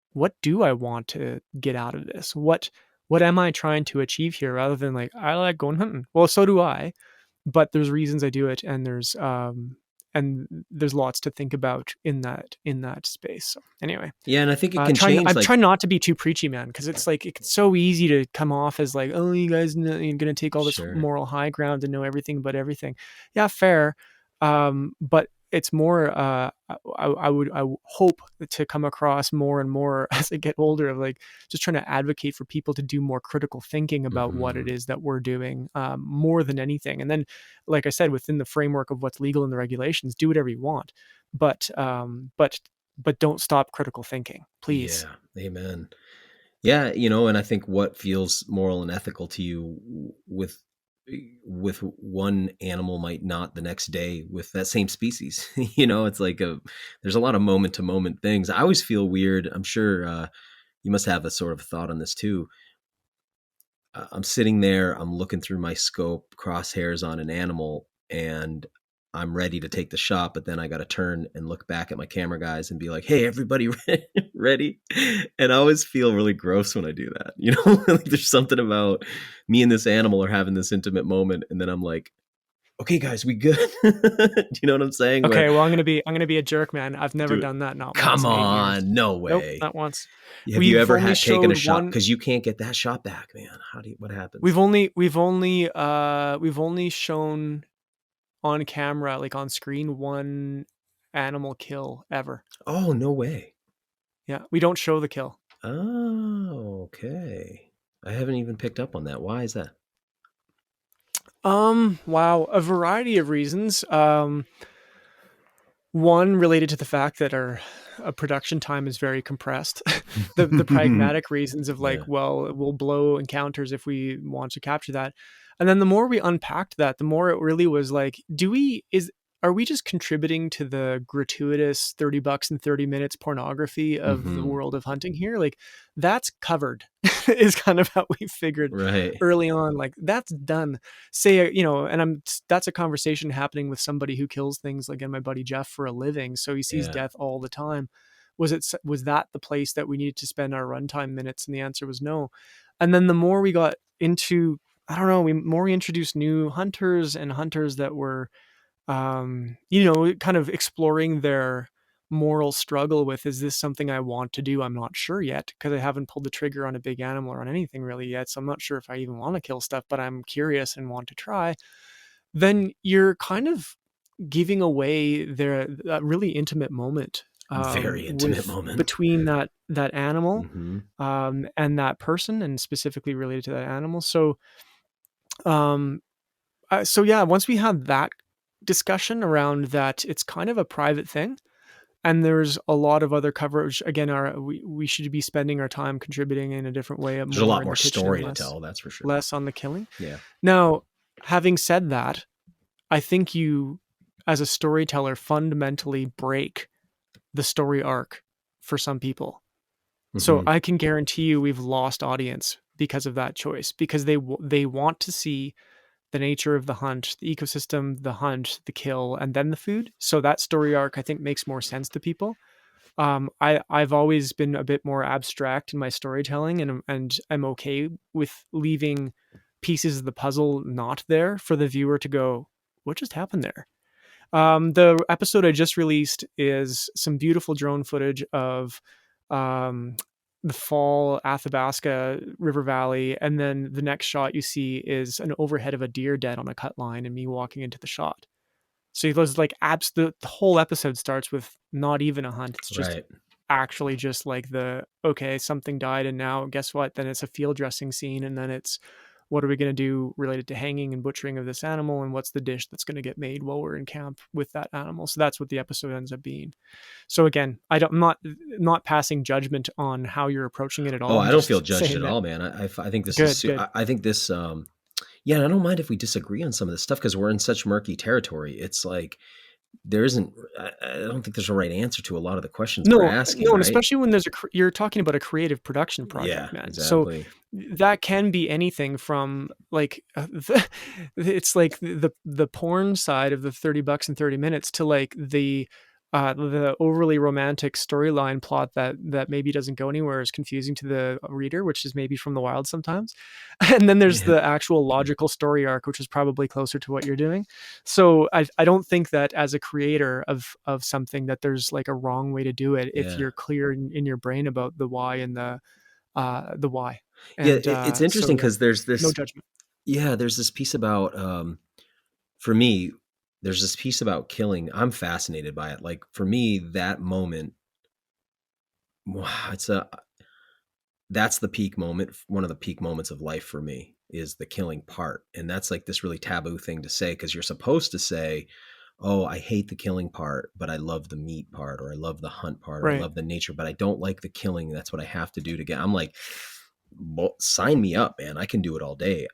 do I want to get out of this? What am I trying to achieve here, rather than like, I like going hunting. Well, so do I. but there's reasons I do it, and there's lots to think about in that space. So anyway, yeah, and I think it can change. I'm trying not to be too preachy, man, because it's like it's so easy to come off as like, oh, you guys you're gonna take all this moral high ground and know everything about everything. Yeah, fair, but it's more. I would hope to come across more and more as I get older of like just trying to advocate for people to do more critical thinking about what it is that we're doing, more than anything. And then, like I said, within the framework of what's legal in the regulations, do whatever you want, but don't stop critical thinking, please. Yeah, amen. Yeah, and I think what feels moral and ethical to you with one animal might not the next day with that same species. It's like there's a lot of moment to moment things. I always feel weird. I'm sure you must have a sort of thought on this too. I'm sitting there, I'm looking through my scope, crosshairs on an animal, and I'm ready to take the shot, but then I got to turn and look back at my camera guys and be like, hey, everybody ready? And I always feel really gross when I do that. Like there's something about me and this animal are having this intimate moment. And then I'm like, okay, guys, we good? Do you know what I'm saying? Okay, well, I'm gonna be a jerk, man. I've never done that. Not come once on, no way. Nope, not once. Have you ever taken a shot? Because you can't get that shot back, man. What happens? We've only shown on camera, like on screen, one animal kill ever. Oh, no way. Yeah, we don't show the kill. Oh, okay. I haven't even picked up on that. Why is that? Wow, a variety of reasons. One related to the fact that our production time is very compressed. the pragmatic reasons of like, well, we'll blow encounters if we want to capture that. And then the more we unpacked that, the more it really was like, are we just contributing to the gratuitous $30 and 30 minutes pornography of the world of hunting here? Like that's covered is kind of how we figured early on. Like that's done. Say, that's a conversation happening with somebody who kills things, like my buddy Jeff, for a living. So he sees death all the time. Was that the place that we needed to spend our runtime minutes? And the answer was no. And then the more we got into, we introduced new hunters and hunters that were, kind of exploring their moral struggle with, is this something I want to do? I'm not sure yet, because I haven't pulled the trigger on a big animal or on anything really yet. So I'm not sure if I even want to kill stuff, but I'm curious and want to try. Then you're kind of giving away that really intimate moment. Very intimate moment between that animal and that person, and specifically related to that animal. So, once we had that discussion around that, it's kind of a private thing, and there's a lot of other coverage. Again, we should be spending our time contributing in a different way. There's a lot more story to tell, that's for sure. Less on the killing. Yeah. Now, having said that, I think you, as a storyteller, fundamentally break the story arc for some people. So I can guarantee you we've lost audience because of that choice, because they want to see the nature of the hunt, the ecosystem, the hunt, the kill, and then the food. So that story arc, I think, makes more sense to people. I've always been a bit more abstract in my storytelling, and I'm okay with leaving pieces of the puzzle not there for the viewer to go, what just happened there? The episode I just released is some beautiful drone footage of the fall Athabasca River Valley, and then the next shot you see is an overhead of a deer dead on a cut line and me walking into the shot. So those like the whole episode starts with not even a hunt. It's just actually just like something died, and now guess what? Then it's a field dressing scene, and then it's, what are we going to do related to hanging and butchering of this animal, and what's the dish that's going to get made while we're in camp with that animal? So that's what the episode ends up being. So again, I'm not passing judgment on how you're approaching it at all. Oh, I don't feel judged at all, man. I think this is good. I think this, yeah, I don't mind if we disagree on some of this stuff, because we're in such murky territory. It's like, I don't think there's a right answer to a lot of the questions we're asking. No, and especially when you're talking about a creative production project, man. Exactly. So that can be anything from like, it's like the porn side of the $30 and 30 minutes to like the the overly romantic storyline plot that maybe doesn't go anywhere is confusing to the reader, which is maybe from the wild sometimes. And then there's the actual logical story arc, which is probably closer to what you're doing. So I don't think that as a creator of something that there's like a wrong way to do it if you're clear in your brain about the why and the why. And it's interesting because there's this no judgment. There's this piece about for me, there's this piece about killing. I'm fascinated by it. Like for me, that moment, that's the peak moment. One of the peak moments of life for me is the killing part. And that's like this really taboo thing to say, because you're supposed to say, oh, I hate the killing part, but I love the meat part, or I love the hunt part, or I love the nature, but I don't like the killing. That's what I have to do to get. I'm like, well, sign me up, man. I can do it all day.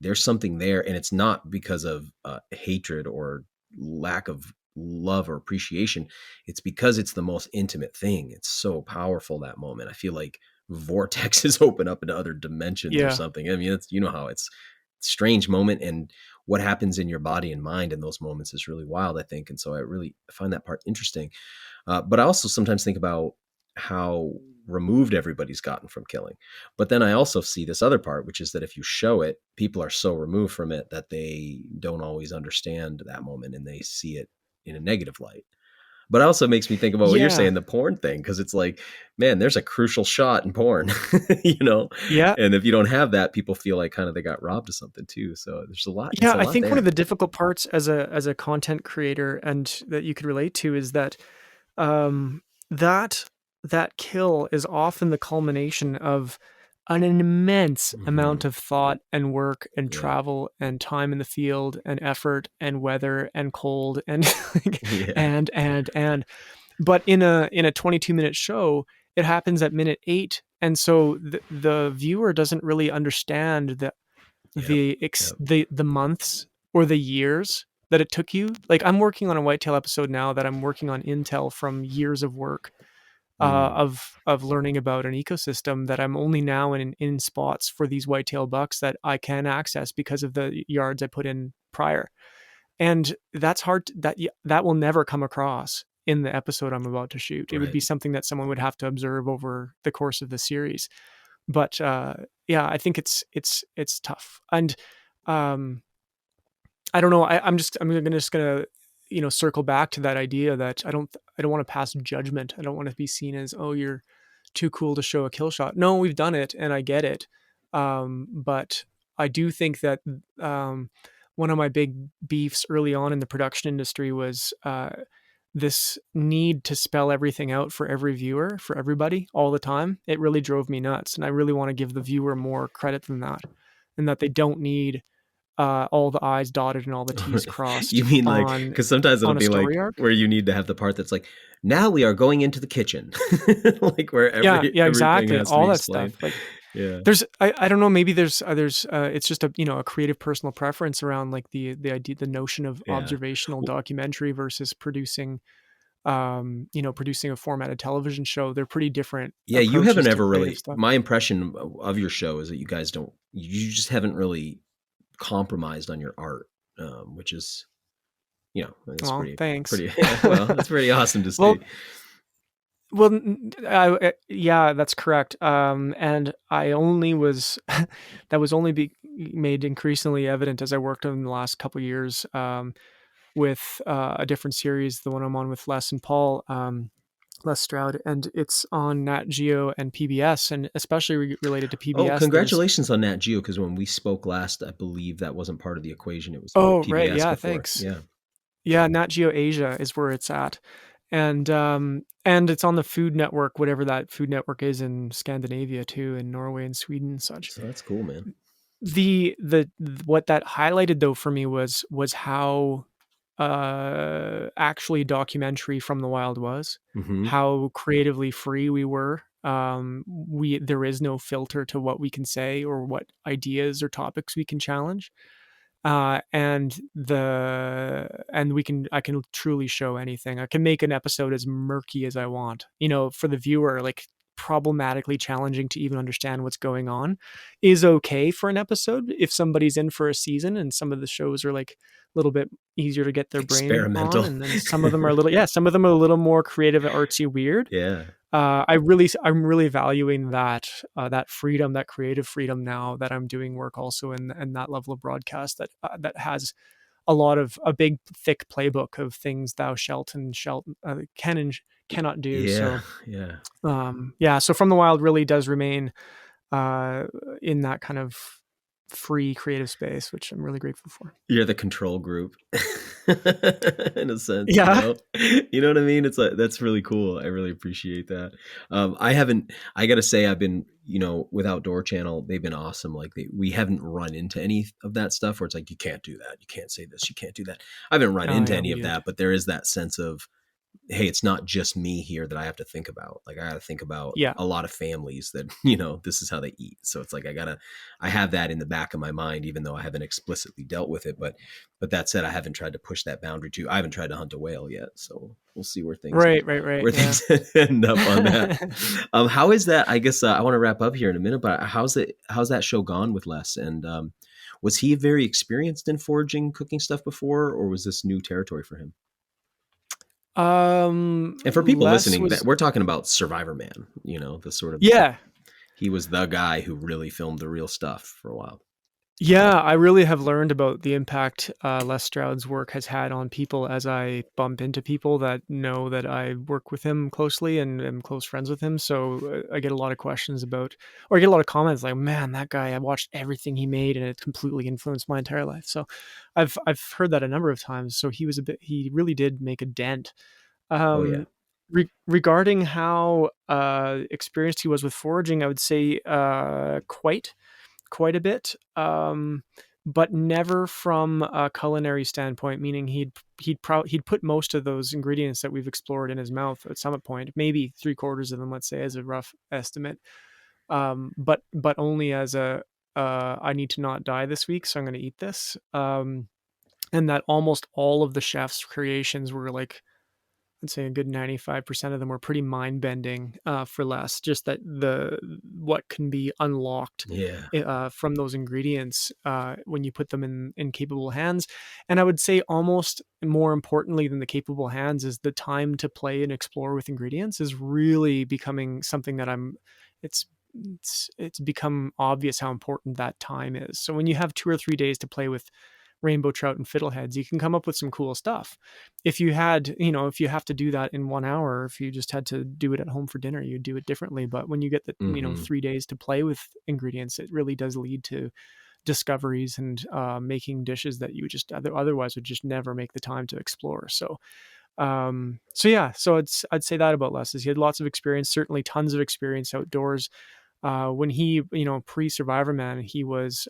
There's something there, and it's not because of hatred or lack of love or appreciation. It's because it's the most intimate thing. It's so powerful, that moment. I feel like vortexes open up into other dimensions or something. I mean, it's, how it's a strange moment, and what happens in your body and mind in those moments is really wild, I think. And so I find that part interesting. But I also sometimes think about how removed everybody's gotten from killing. But then I also see this other part, which is that if you show it, people are so removed from it that they don't always understand that moment, and they see it in a negative light. But it also makes me think about what you're saying, the porn thing, because it's like, man, there's a crucial shot in porn, Yeah. And if you don't have that, people feel like kind of they got robbed of something too. So there's a lot. Yeah, I think one of the difficult parts as a content creator, and that you could relate to, is that that kill is often the culmination of an immense amount of thought and work and travel and time in the field and effort and weather and cold and and but in a 22-minute show, it happens at minute 8, and so the viewer doesn't really understand the months or the years that it took you. Like, I'm working on a whitetail episode now that I'm working on intel from years of work of learning about an ecosystem that I'm only now in spots for these whitetail bucks that I can access because of the yards I put in prior. And that's hard. That will never come across in the episode I'm about to shoot. It would be something that someone would have to observe over the course of the series. But I think it's tough. And I don't know. I'm gonna circle back to that idea that I don't want to pass judgment. I don't want to be seen as, oh, you're too cool to show a kill shot. No, we've done it, and I get it. But I do think that one of my big beefs early on in the production industry was this need to spell everything out for every viewer, for everybody, all the time. It really drove me nuts, and I really want to give the viewer more credit than that, and that they don't need all the I's dotted and all the T's crossed. You mean like, because sometimes it'll be like arc, where you need to have the part that's like, now we are going into the kitchen, like where exactly, all that stuff. Like, there's I don't know, maybe there's it's just a creative personal preference around like the idea, the notion of observational documentary versus producing a formatted television show. They're pretty different. You haven't ever really, my impression of your show is that you guys you just haven't really compromised on your art, which is, it's thanks. That's pretty awesome to see. Well, that's correct. And I only was that was only made increasingly evident as I worked on the last couple of years with a different series, the one I'm on with Les and Paul. Les Stroud, and it's on Nat Geo and PBS, and especially related to PBS. Oh, congratulations on Nat Geo, because when we spoke last, I believe that wasn't part of the equation. It was PBS right, yeah, before. Thanks. Yeah, Nat Geo Asia is where it's at, and it's on the Food Network, whatever that Food Network is in Scandinavia too, in Norway and Sweden and such. So that's cool, man. The what that highlighted though for me was how actually documentary From the Wild was, how creatively free we were. There is no filter to what we can say or what ideas or topics we can challenge. And I can truly show anything. I can make an episode as murky as I want, for the viewer. Like, problematically challenging to even understand what's going on is okay for an episode if somebody's in for a season, and some of the shows are like a little bit easier to get their brain on, and then some of them are a little more creative, artsy, weird. Yeah. I'm really valuing that freedom, that creative freedom, now that I'm doing work also in that level of broadcast that has a big thick playbook of things thou shalt and can and cannot do. Yeah. So From the Wild really does remain in that kind of free creative space, which I'm really grateful for. You're the control group in a sense. Yeah. You know what I mean? It's like, that's really cool. I really appreciate that. I gotta say, I've been, with Outdoor Channel, they've been awesome. Like we haven't run into any of that stuff where it's like, you can't do that. You can't say this. You can't do that. I haven't run into any of that, but there is that sense of, hey, it's not just me here that I have to think about. Like I got to think about a lot of families that, this is how they eat. So it's like, I have that in the back of my mind, even though I haven't explicitly dealt with it. But that said, I haven't tried to push that boundary I haven't tried to hunt a whale yet. So we'll see where things, things end up on that. How is that? I guess I want to wrap up here in a minute, but how's that show gone with Les? And was he very experienced in foraging, cooking stuff before, or was this new territory for him? And for people listening, we're talking about Survivor Man, the sort of, he was the guy who really filmed the real stuff for a while. Yeah, I really have learned about the impact Les Stroud's work has had on people as I bump into people that know that I work with him closely and am close friends with him. So I get a lot of questions about, or I get a lot of comments like, man, that guy, I watched everything he made and it completely influenced my entire life. So I've heard that a number of times. So he really did make a dent. Regarding how experienced he was with foraging, I would say quite a bit, but never from a culinary standpoint, meaning he'd put most of those ingredients that we've explored in his mouth at some point, maybe 3/4 of them, let's say, as a rough estimate, but only as I need to not die this week, so I'm going to eat this, and that almost all of the chef's creations were like, I'd say a good 95% of them were pretty mind-bending for Les. Just that what can be unlocked from those ingredients when you put them in capable hands. And I would say almost more importantly than the capable hands is the time to play and explore with ingredients is really becoming something that it's become obvious how important that time is. So when you have 2 or 3 days to play with rainbow trout and fiddleheads, you can come up with some cool stuff. If you have to do that in 1 hour, if you just had to do it at home for dinner, you'd do it differently. But when you get the 3 days to play with ingredients, it really does lead to discoveries and making dishes that you just otherwise would just never make the time to explore. So I'd say that about Les is he had lots of experience, certainly tons of experience outdoors. When he, pre-Survivor Man, he was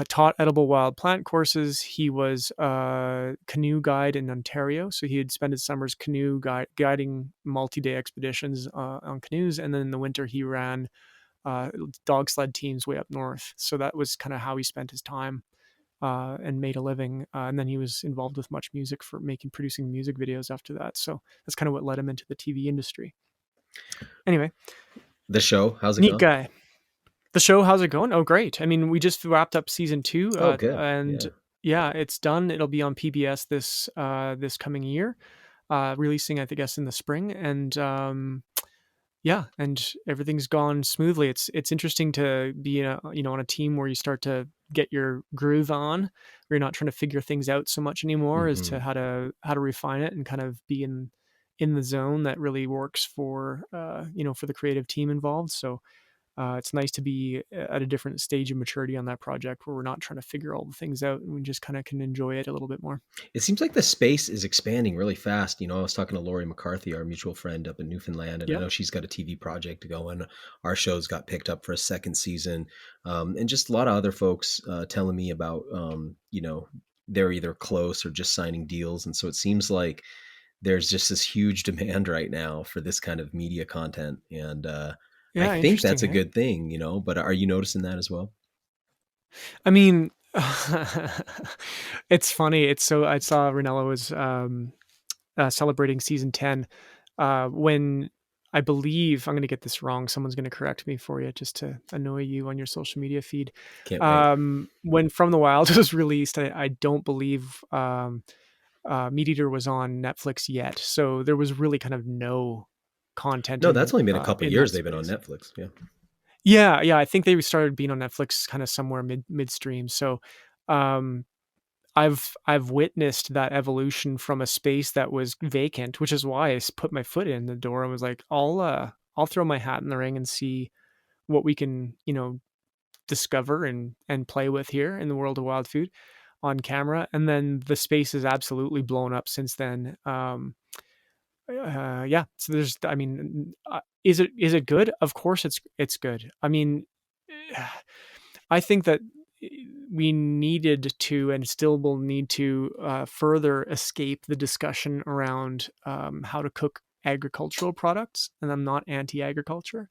taught edible wild plant courses. He was a canoe guide in Ontario. So he had spent his summers guiding multi-day expeditions on canoes. And then in the winter, he ran dog sled teams way up north. So that was kind of how he spent his time and made a living. And then he was involved with much music for producing music videos after that. So that's kind of what led him into the TV industry. Anyway. The show, how's it going? Neat guy. The show, how's it going? Oh, great. I mean, we just wrapped up season 2. Good. And it's done. It'll be on PBS this coming year, releasing, I guess, in the spring. And and everything's gone smoothly. It's interesting to be on a team where you start to get your groove on, where you're not trying to figure things out so much anymore as to how to refine it and kind of be in the zone that really works for for the creative team involved. So it's nice to be at a different stage of maturity on that project where we're not trying to figure all the things out and we just kind of can enjoy it a little bit more. It seems like the space is expanding really fast. I was talking to Lori McCarthy, our mutual friend up in Newfoundland, and I know she's got a TV project going. Our shows got picked up for a second season. And just a lot of other folks telling me about, they're either close or just signing deals. And so it seems like there's just this huge demand right now for this kind of media content. And, I think that's a good thing, but are you noticing that as well? I mean, it's funny. I saw Ranella was celebrating season 10 when I believe I'm going to get this wrong. Someone's going to correct me for you just to annoy you on your social media feed. Can't wait. When From the Wild was released, I don't believe Meat Eater was on Netflix yet. So there was really kind of no content. No, that's only been a couple of years they've been on Netflix. Yeah. I think they started being on Netflix kind of somewhere midstream. So I've witnessed that evolution from a space that was vacant, which is why I put my foot in the door and was like, I'll throw my hat in the ring and see what we can, discover and play with here in the world of wild food on camera. And then the space has absolutely blown up since then. So there's, is it good? Of course it's good. I mean, I think that we needed to and still will need to further escape the discussion around how to cook agricultural products, and I'm not anti-agriculture,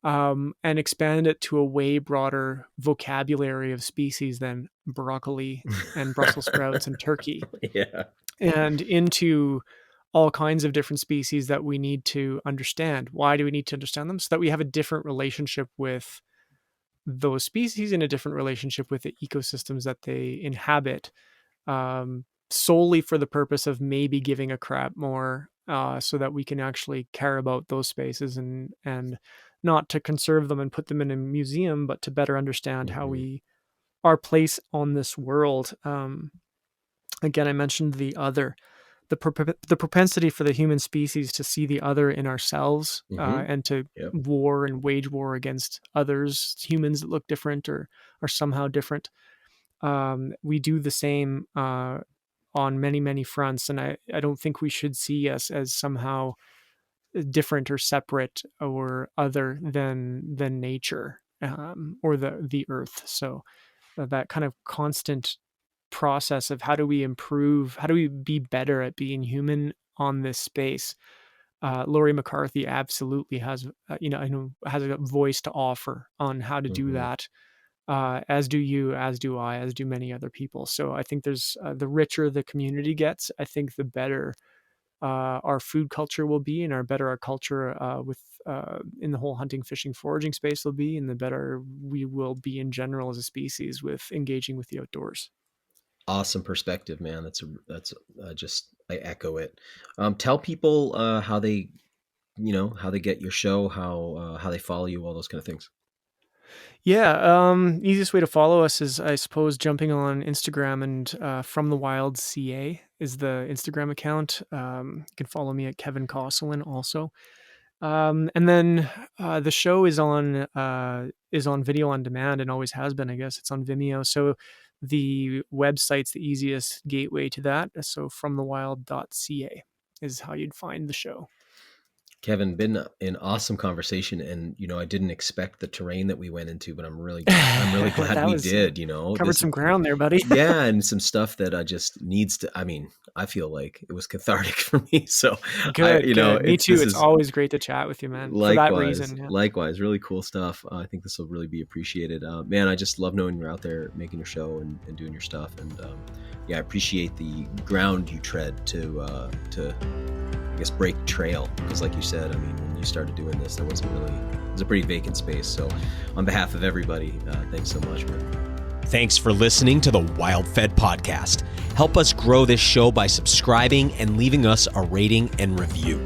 and expand it to a way broader vocabulary of species than broccoli and Brussels sprouts and turkey. Yeah. And into all kinds of different species that we need to understand. Why do we need to understand them? So that we have a different relationship with those species, in a different relationship with the ecosystems that they inhabit, solely for the purpose of maybe giving a crap more, so that we can actually care about those spaces and not to conserve them and put them in a museum, but to better understand how our place on this world. Again, I mentioned the other. The propensity for the human species to see the other in ourselves, and to wage war against others, humans that look different or are somehow different. We do the same on many, many fronts. And I don't think we should see us as somehow different or separate or other than nature, or the earth. So that kind of constant process of how do we improve, how do we be better at being human on this space. Laurie McCarthy absolutely has, has a voice to offer on how to do that. As do you, as do I, as do many other people. So I think there's the richer the community gets, I think the better our food culture will be, and our culture in the whole hunting, fishing, foraging space will be, and the better we will be in general as a species with engaging with the outdoors. Awesome perspective, man. I echo it. Tell people how they get your show, how they follow you, all those kind of things. Yeah. Easiest way to follow us is, I suppose, jumping on Instagram, and From the Wild CA is the Instagram account. You can follow me at Kevin Kossowan also. And then the show is on video on demand, and always has been, I guess. It's on Vimeo. So the website's the easiest gateway to that. So fromthewild.ca is how you'd find the show. Kevin, been an awesome conversation, and I didn't expect the terrain that we went into, but I'm really glad we did. Covered some ground there, buddy. Yeah, and some stuff that I just needs to. I mean, I feel like it was cathartic for me. So good. Me too. It's always great to chat with you, man. Likewise, for that reason. Yeah. Likewise, really cool stuff. I think this will really be appreciated. Man, I just love knowing you're out there making your show and doing your stuff, and I appreciate the ground you tread to I guess break trail, because like you said, I mean, when you started doing this, it was a pretty vacant space. So on behalf of everybody, thanks so much, man. Thanks for listening to the WildFed podcast. Help us grow this show by subscribing and leaving us a rating and review.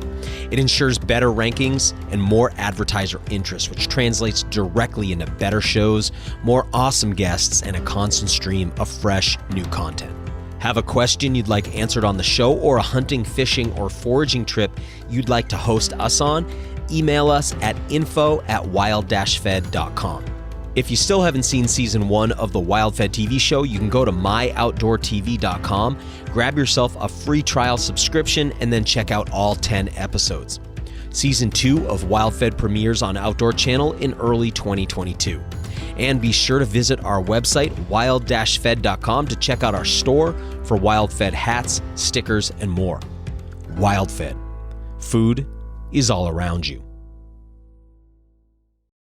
It ensures better rankings and more advertiser interest, which translates directly into better shows, more awesome guests, and a constant stream of fresh new content. Have a question you'd like answered on the show, or a hunting, fishing, or foraging trip you'd like to host us on? Email us at info@wild-fed.com. If you still haven't seen season 1 of the WildFed TV show, you can go to myoutdoortv.com, grab yourself a free trial subscription, and then check out all 10 episodes. Season 2 of WildFed premieres on Outdoor Channel in early 2022. And be sure to visit our website, wild-fed.com, to check out our store for WildFed hats, stickers, and more. WildFed. Food is all around you.